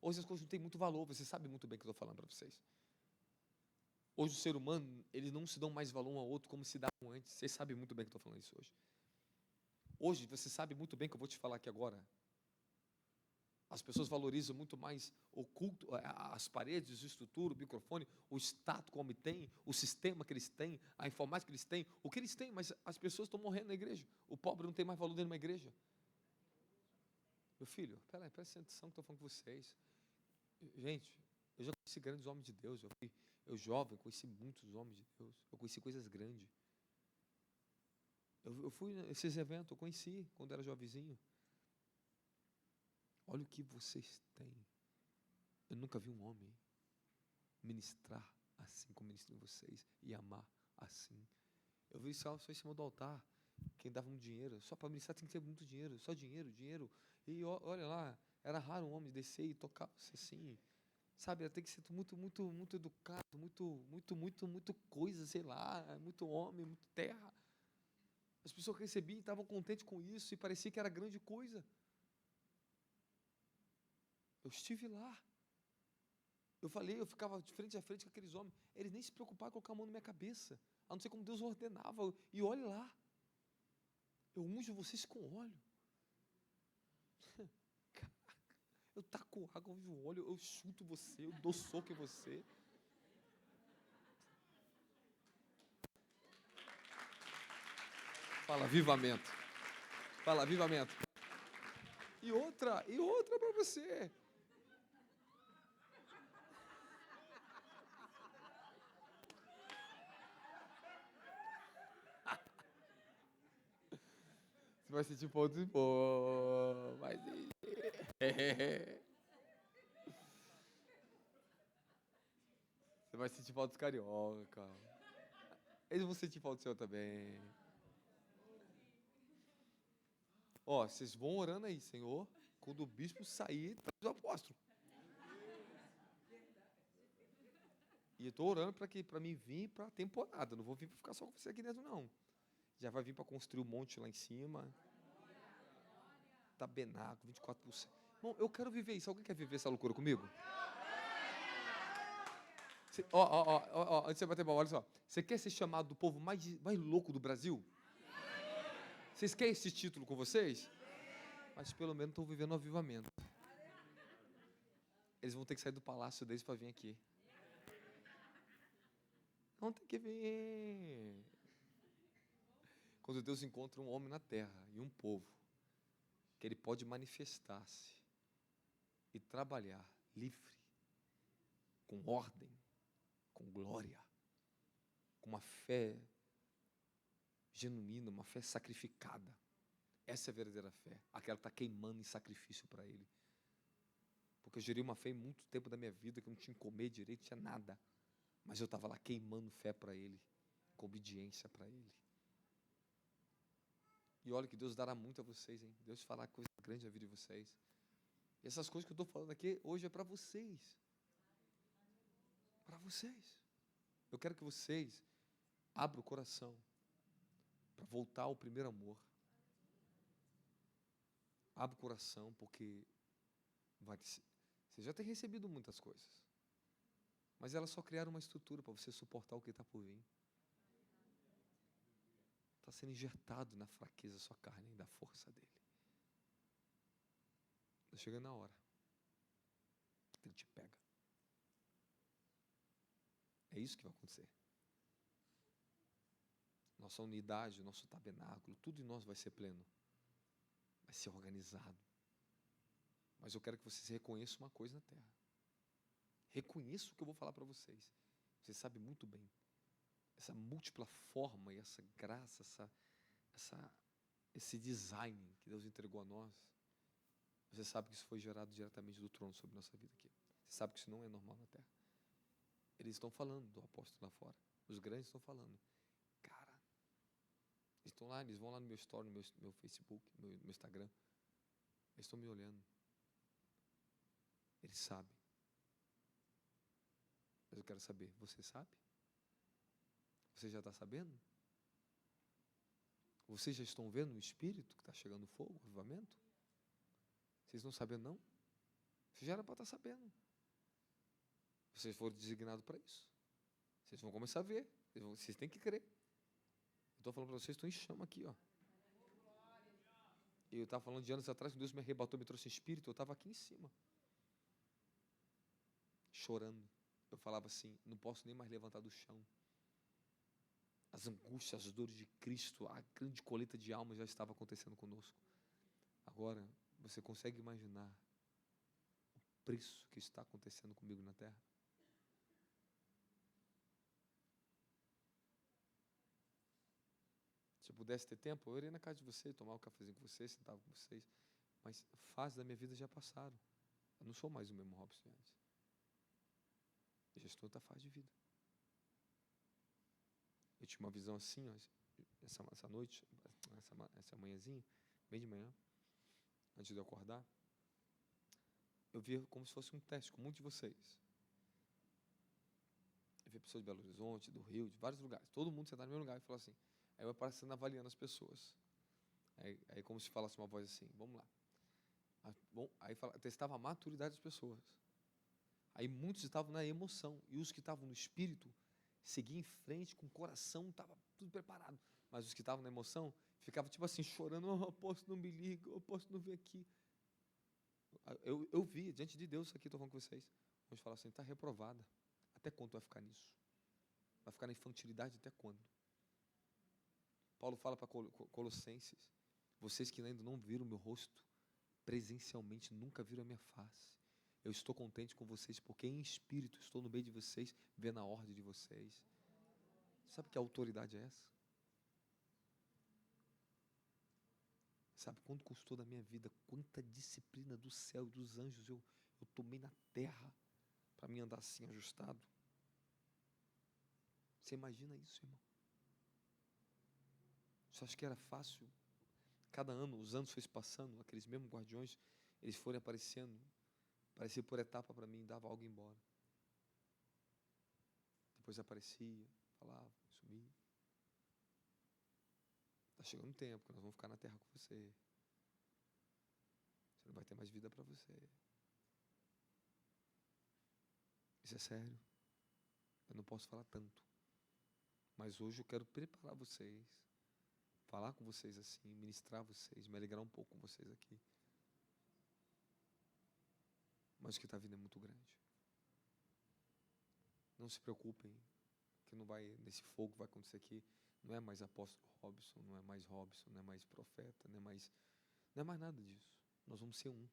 Hoje as coisas não têm muito valor, você sabe muito bem o que eu estou falando para vocês. Hoje o ser humano, eles não se dão mais valor um ao outro como se davam antes. Vocês sabem muito bem que eu estou falando isso hoje. Hoje, você sabe muito bem que eu vou te falar aqui agora. As pessoas valorizam muito mais o culto, as paredes, a estrutura, o microfone, o status que o homem tem, o sistema que eles têm, a informática que eles têm, o que eles têm, mas as pessoas estão morrendo na igreja. O pobre não tem mais valor dentro de uma igreja. Meu filho, peraí, presta atenção que eu estou falando com vocês. Gente, eu já conheci grandes homens de Deus. Eu jovem, conheci muitos homens de Deus. Eu conheci coisas grandes. Eu fui nesses eventos, eu conheci quando era jovenzinho. Olha o que vocês têm. Eu nunca vi um homem ministrar assim como ministro em vocês e amar assim. Eu vi só em cima do altar, quem dava muito dinheiro, só para ministrar tem que ter muito dinheiro, só dinheiro, dinheiro. E olha lá, era raro um homem descer e tocar assim, sabe? Tem que ser muito, muito, muito educado, muito coisa, sei lá, muito homem, muito terra. As pessoas que recebiam estavam contentes com isso e parecia que era grande coisa. Eu estive lá. Eu falei, eu ficava de frente a frente com aqueles homens. Eles nem se preocupavam em colocar a mão na minha cabeça. A não ser como Deus ordenava. E olhe lá. Eu unjo vocês com óleo. Caraca, eu taco água, eu unjo óleo, eu chuto você, eu dou soco em você. Fala, avivamento. Fala, avivamento. E outra para você. Você vai sentir ponto de pô, vai sentir. Você vai sentir falta dos carioca. Eles vão sentir falta do Senhor também. Ó, vocês vão orando aí, Senhor. Quando o bispo sair, traz o apóstolo. E eu estou orando para mim vir para a temporada. Não vou vir para ficar só com você aqui dentro, não. Já vai vir para construir um monte lá em cima. Tabernáculo, 24%. Bom, eu quero viver isso. Alguém quer viver essa loucura comigo? Antes de você bater bola, olha só. Você quer ser chamado do povo mais louco do Brasil? Vocês querem esse título com vocês? Mas pelo menos estão vivendo um avivamento. Eles vão ter que sair do palácio deles para vir aqui. Vão ter que vir. Quando Deus encontra um homem na terra e um povo, que ele pode manifestar-se e trabalhar livre, com ordem, com glória, com uma fé genuína, uma fé sacrificada. Essa é a verdadeira fé, aquela que está queimando em sacrifício para Ele. Porque eu gerei uma fé em muito tempo da minha vida, que eu não tinha que comer direito, não tinha nada. Mas eu estava lá queimando fé para Ele, com obediência para Ele. E olha que Deus dará muito a vocês, hein? Deus fará coisa grande na vida de vocês. E essas coisas que eu estou falando aqui, hoje é para vocês. Para vocês. Eu quero que vocês abram o coração para voltar ao primeiro amor. Abra o coração, porque você já tem recebido muitas coisas, mas elas só criaram uma estrutura para você suportar o que está por vir. Está sendo injetado na fraqueza da sua carne e da força dele. Está chegando a hora. Ele te pega. É isso que vai acontecer. Nossa unidade, nosso tabernáculo, tudo em nós vai ser pleno. Vai ser organizado. Mas eu quero que vocês reconheçam uma coisa na terra. Reconheça o que eu vou falar para vocês. Vocês sabem muito bem. Essa múltipla forma e essa graça, esse design que Deus entregou a nós. Você sabe que isso foi gerado diretamente do trono sobre nossa vida aqui. Você sabe que isso não é normal na terra. Eles estão falando do apóstolo lá fora. Os grandes estão falando. Cara, eles estão lá, eles vão lá no meu story, no meu Facebook, no meu Instagram. Eles estão me olhando. Eles sabem. Mas eu quero saber, você sabe? Você já está sabendo? Vocês já estão vendo o Espírito que está chegando fogo, o avivamento? Vocês não sabem não? Vocês já era para estar sabendo. Vocês foram designados para isso. Vocês vão começar a ver. Vocês têm que crer. Eu estou falando para vocês, estou em chama aqui, ó. Eu estava falando de anos atrás, que Deus me arrebatou, me trouxe espírito, eu estava aqui em cima. Chorando. Eu falava assim, não posso nem mais levantar do chão. As angústias, as dores de Cristo, a grande colheita de almas já estava acontecendo conosco. Agora, Você consegue imaginar o preço que está acontecendo comigo na terra? Se eu pudesse ter tempo, eu iria na casa de vocês, tomar um cafezinho com vocês, sentava com vocês. Mas fases da minha vida já passaram. Eu não sou mais o mesmo Robson de antes. Eu já estou em outra fase de vida. Eu tinha uma visão assim, ó, essa noite, essa manhãzinha, bem de manhã, antes de eu acordar. Eu via como se fosse um teste com muitos de vocês. Eu via pessoas de Belo Horizonte, do Rio, de vários lugares. Todo mundo sentado no mesmo lugar e falou assim. Aí eu aparecendo avaliando as pessoas. Aí como se falasse uma voz assim, vamos lá. Aí testava a maturidade das pessoas. Aí muitos estavam na emoção. E os que estavam no espírito seguiam em frente com o coração, estava tudo preparado. Mas os que estavam na emoção ficavam tipo assim, chorando, oh, apóstolo, não me liga, apóstolo, não vem aqui. Eu vi, diante de Deus, isso aqui, estou falando com vocês. Vamos falar assim, está reprovada. Até quando vai ficar nisso? Vai ficar na infantilidade até quando? Paulo fala para Colossenses, vocês que ainda não viram o meu rosto, presencialmente nunca viram a minha face. Eu estou contente com vocês, porque em espírito estou no meio de vocês, vendo a ordem de vocês. Sabe que autoridade é essa? Sabe quanto custou da minha vida? Quanta disciplina do céu e dos anjos eu tomei na terra para me andar assim ajustado. Você imagina isso, irmão? Você acha que era fácil? Cada ano, os anos foram passando, aqueles mesmos guardiões, eles foram aparecendo, aparecia por etapa para mim, dava algo embora. Depois aparecia, falava, sumia. Está chegando um tempo que nós vamos ficar na terra com você. Você não vai ter mais vida para você. Isso é sério. Eu não posso falar tanto. Mas hoje eu quero preparar vocês, falar com vocês assim, ministrar vocês, me alegrar um pouco com vocês aqui. Mas o que está vindo é muito grande. Não se preocupem, que não vai, nesse fogo vai acontecer aqui. Não é mais apóstolo Robson, não é mais Robson, não é mais profeta, não é mais nada disso. Nós vamos ser um.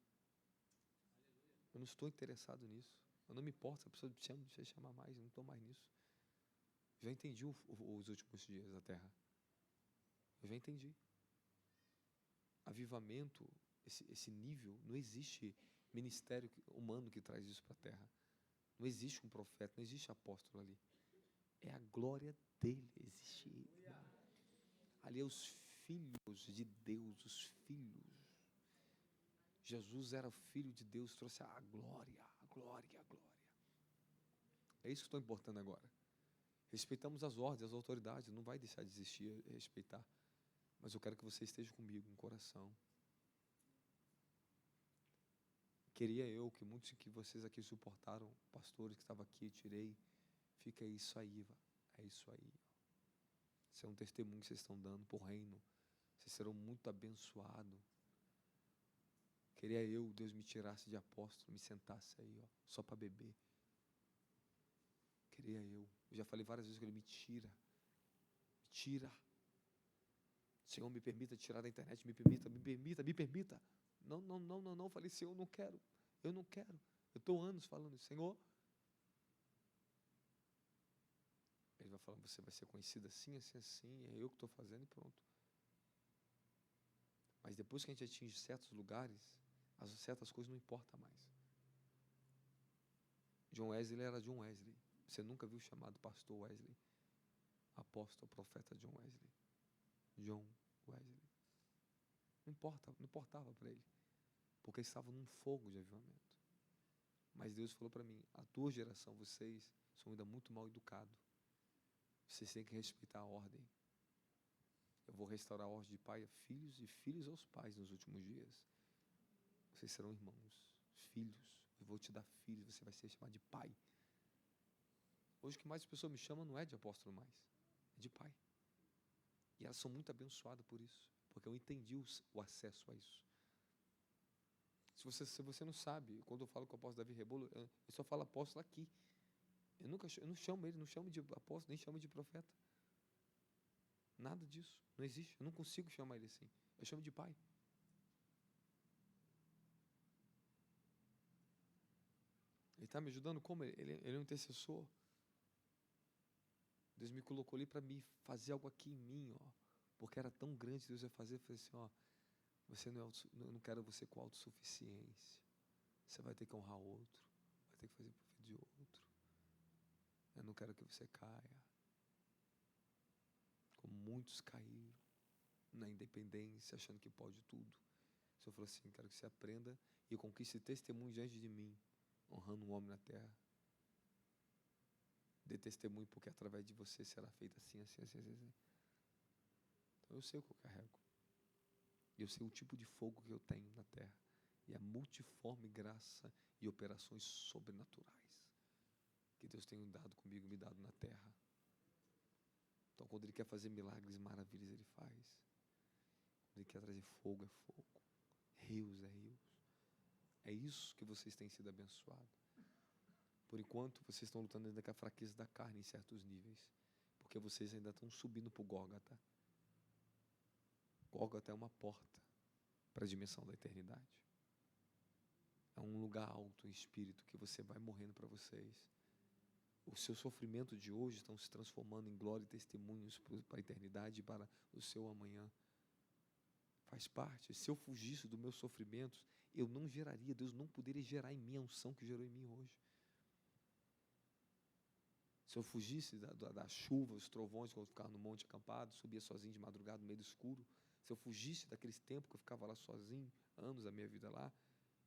Eu não estou interessado nisso. Eu não me importo se a pessoa chama, deixa eu chamar mais, eu não estou mais nisso. Já entendi os últimos dias da terra. Eu já entendi. Avivamento, esse nível, não existe ministério humano que traz isso para a terra. Não existe um profeta, não existe apóstolo ali. É a glória dele, existe. Ali é os filhos de Deus, os filhos. Jesus era filho de Deus, trouxe a glória, a glória, a glória. É isso que estou importando agora. Respeitamos as ordens, as autoridades, não vai deixar de existir, respeitar. Mas eu quero que você esteja comigo, no coração. Queria eu que muitos que vocês aqui suportaram, pastores que estavam aqui, tirei. Fica isso aí, é isso aí. Isso é um testemunho que vocês estão dando para o reino. Vocês serão muito abençoados. Queria eu, Deus me tirasse de apóstolo, me sentasse aí, ó, só para beber. Queria eu. Eu já falei várias vezes que Ele me tira. Me tira. Senhor, me permita tirar da internet, me permita, me permita, me permita. Não, não, não, não, não. Falei, Senhor, eu não quero. Eu não quero. Eu estou anos falando, Senhor. Ele vai falando, você vai ser conhecido assim, assim, assim. É eu que estou fazendo e pronto. Mas depois que a gente atinge certos lugares, as certas coisas não importam mais. John Wesley era John Wesley. Você nunca viu chamado pastor Wesley? Apóstolo, profeta John Wesley. John Wesley. Não importava para ele. Porque eles estavam num fogo de avivamento. Mas Deus falou para mim, a tua geração, vocês são ainda muito mal educados. Vocês têm que respeitar a ordem. Eu vou restaurar a ordem de pai a filhos e filhos aos pais nos últimos dias. Vocês serão irmãos, filhos. Eu vou te dar filhos, você vai ser chamado de pai. Hoje o que mais as pessoas me chamam não é de apóstolo mais, é de pai. E elas são muito abençoadas por isso, porque eu entendi o acesso a isso. Se você não sabe, quando eu falo com o apóstolo Davi Rebolo, eu só falo apóstolo aqui. Eu não chamo ele, não chamo de apóstolo, nem chamo de profeta. Nada disso, não existe. Eu não consigo chamar ele assim. Eu chamo de pai. está me ajudando como? Ele é um intercessor. Deus me colocou ali para me fazer algo aqui em mim, ó, porque era tão grande, Deus ia fazer. Eu falei assim, ó, você não é eu não quero você com autossuficiência. Você vai ter que honrar outro, vai ter que fazer por de outro. Eu não quero que você caia, como muitos caíram na independência, achando que pode tudo. O Senhor falou assim, quero que você aprenda e conquiste testemunho diante de mim, honrando um homem na terra. Dê testemunho, porque através de você será feito assim, assim, assim, assim, assim. Então eu sei o que eu carrego. E eu sei o tipo de fogo que eu tenho na terra. E a multiforme graça e operações sobrenaturais que Deus tem dado comigo, me dado na terra. Então quando Ele quer fazer milagres, maravilhas, Ele faz. Quando Ele quer trazer fogo, é fogo. Rios, é rios. É isso que vocês têm sido abençoados. Por enquanto, vocês estão lutando ainda com a fraqueza da carne em certos níveis. Porque vocês ainda estão subindo para o Gólgota. Gólgota é uma porta para a dimensão da eternidade. É um lugar alto em espírito que você vai morrendo para vocês. O seu sofrimento de hoje estão se transformando em glória e testemunhos para a eternidade e para o seu amanhã. Faz parte. Se eu fugisse dos meus sofrimentos, eu não geraria, Deus não poderia gerar em mim a unção que gerou em mim hoje. Se eu fugisse da chuva, os trovões, quando eu ficava no monte acampado, subia sozinho de madrugada no meio do escuro, se eu fugisse daqueles tempos que eu ficava lá sozinho, anos da minha vida lá,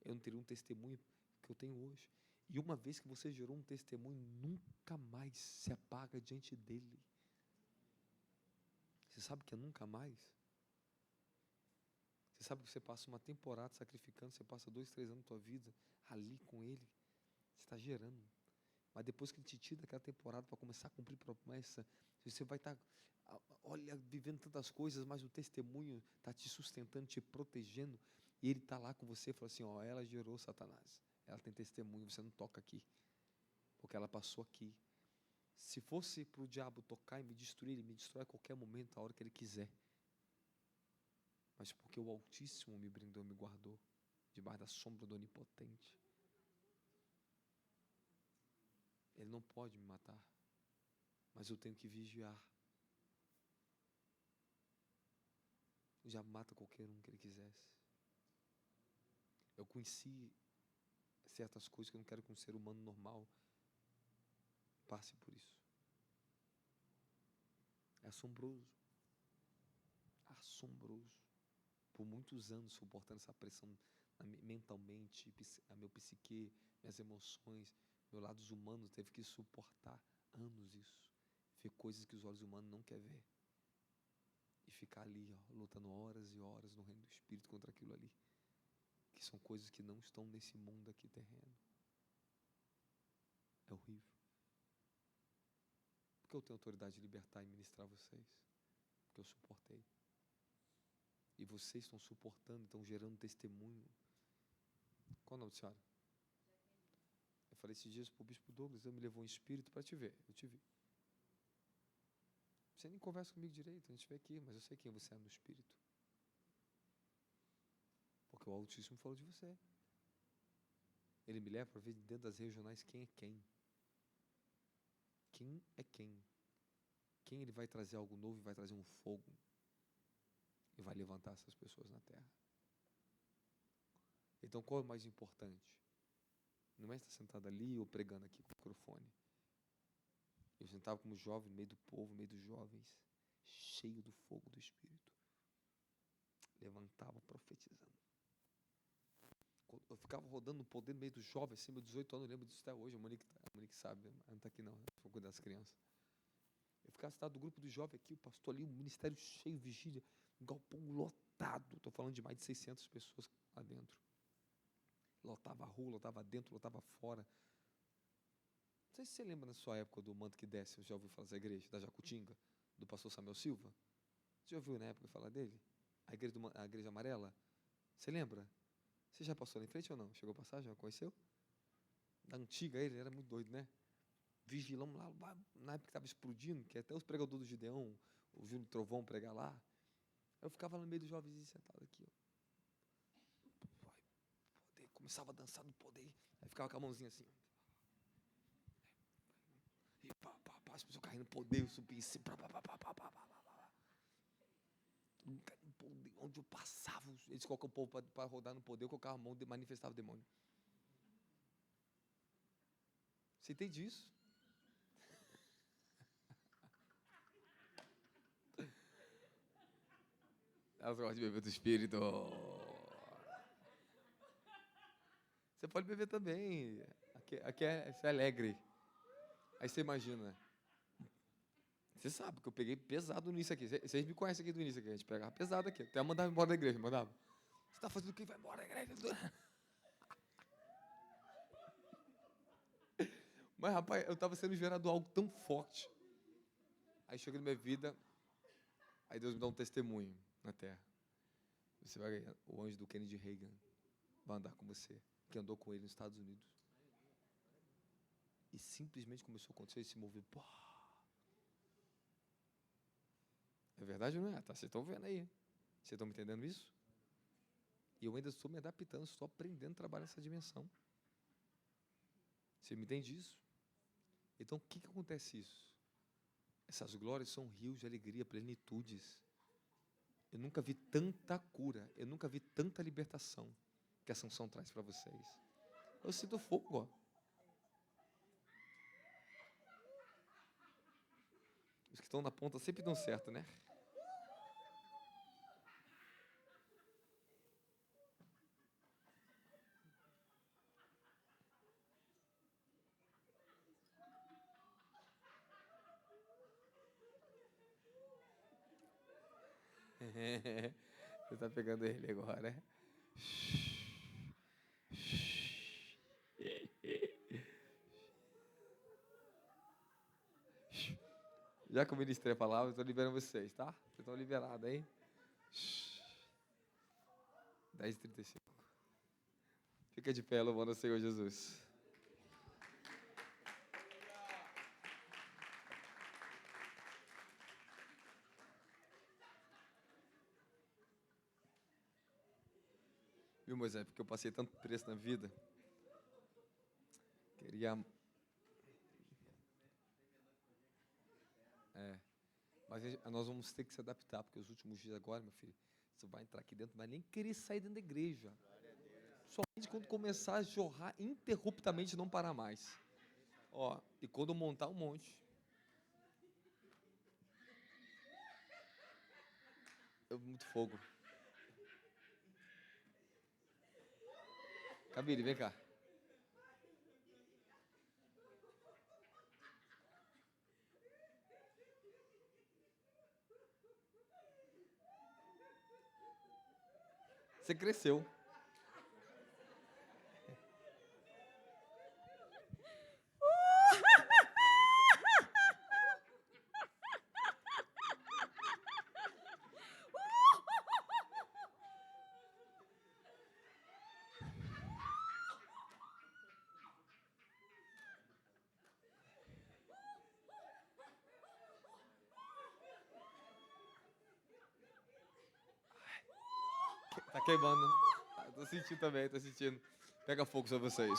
eu não teria um testemunho que eu tenho hoje. E uma vez que você gerou um testemunho, nunca mais se apaga diante dele. Você sabe que é nunca mais? Você sabe que você passa uma temporada sacrificando, você passa 2, 3 anos da tua vida ali com ele, você está gerando. Mas depois que ele te tira daquela temporada para começar a cumprir promessa, você vai estar, olha, vivendo tantas coisas, mas o testemunho está te sustentando, te protegendo, e ele está lá com você e fala assim, ó, ela gerou Satanás, ela tem testemunho, você não toca aqui, porque ela passou aqui. Se fosse para o diabo tocar e me destruir, ele me destrói a qualquer momento, a hora que ele quiser. Mas porque o Altíssimo me brindou, me guardou, debaixo da sombra do Onipotente. Ele não pode me matar, mas eu tenho que vigiar. Ele já mata qualquer um que ele quisesse. Eu conheci certas coisas que eu não quero que um ser humano normal passe por isso. É assombroso. Assombroso. Por muitos anos suportando essa pressão mentalmente, a meu psique, minhas emoções, meu lado humano teve que suportar anos isso. Ver coisas que os olhos humanos não querem ver. E ficar ali, ó, lutando horas e horas no reino do Espírito contra aquilo ali. Que são coisas que não estão nesse mundo aqui terreno. É horrível. Porque eu tenho autoridade de libertar e ministrar vocês. Porque eu suportei. E vocês estão suportando, estão gerando testemunho. Qual o nome da senhora? Eu falei esses dias para o bispo Douglas, ele me levou um espírito para te ver. Eu te vi. Você nem conversa comigo direito, a gente vê aqui, mas eu sei quem você é no espírito. Porque o Altíssimo falou de você. Ele me leva para ver dentro das regionais quem é quem. Quem é quem. Quem ele vai trazer algo novo e vai trazer um fogo. E vai levantar essas pessoas na terra. Então qual é o mais importante? Não é estar sentado ali ou pregando aqui com o microfone. Eu sentava como jovem no meio do povo, no meio dos jovens, cheio do fogo do Espírito. Levantava profetizando. Eu ficava rodando no poder no meio dos jovens, assim, meus 18 anos, eu lembro disso até hoje. A Monique sabe, ela não está aqui não, vou cuidar das crianças. Eu ficava sentado do grupo do jovem aqui, o pastor ali, o ministério cheio, vigília, um galpão lotado. Estou falando de mais de 600 pessoas lá dentro. Lotava a rua, lotava dentro, lotava fora. Não sei se você lembra na sua época do Manto que Desce, você já ouviu falar dessa igreja, da Jacutinga, do pastor Samuel Silva? Você já ouviu na época falar dele? A igreja amarela? Você lembra? Você já passou lá em frente ou não? Chegou a passar? Já conheceu? Da antiga ele era muito doido, né? Vigilão lá, na época que estava explodindo, que até os pregadores do Gideão, o Júlio Trovão pregar lá. Eu ficava lá no meio dos jovens sentado aqui, ó. Poder, começava a dançar no poder. Aí ficava com a mãozinha assim. aqui, pá, pá, pá, as pessoas caindo no poder, eu subi em cima, pá, pá, pá, pá, pá, pá, pá, pá. Todo mundo caindo no poder, onde eu passava, eles colocam o povo para rodar no poder, eu colocava a mão e manifestava o demônio. Você entende isso? Elas gostam de beber do Espírito. Você pode beber também. Aqui é alegre. Aí você imagina. Você sabe que eu peguei pesado nisso aqui. Vocês me conhecem aqui do início aqui. A gente pegava pesado aqui. Até mandava embora da igreja, mandava. Você está fazendo o que? Vai embora da igreja. Mas, rapaz, eu estava sendo gerado algo tão forte. Aí chega na minha vida, aí Deus me dá um testemunho na terra. Você vai ganhar, o anjo do Kennedy Reagan vai andar com você, que andou com ele nos Estados Unidos. E simplesmente começou a acontecer, ele se moveu. Pô. É verdade ou não é? Tá, vocês estão vendo aí. Vocês estão me entendendo isso? E eu ainda estou me adaptando, estou aprendendo a trabalhar nessa dimensão. Você me entende isso? Então, o que acontece isso? Essas glórias são rios de alegria, plenitudes. Eu nunca vi tanta cura, eu nunca vi tanta libertação que essa unção traz para vocês. Eu sinto fogo, ó. Os que estão na ponta sempre dão certo, né? Você está pegando ele agora, né? Já que eu ministrei a palavra, eu estou liberando vocês, tá? Vocês estão liberados, hein? 10h35. Fica de pé, louvando o Senhor Jesus. Viu, Moisés? Porque eu passei tanto preço na vida. Queria... Mas nós vamos ter que se adaptar, porque os últimos dias agora, meu filho, você vai entrar aqui dentro, não vai nem querer sair dentro da igreja. Somente quando começar a jorrar interruptamente, não parar mais. Ó, e quando montar um monte. Muito fogo. Camille, vem cá. Você cresceu. Tá queimando. Tô sentindo também, tô sentindo. Pega fogo sobre vocês.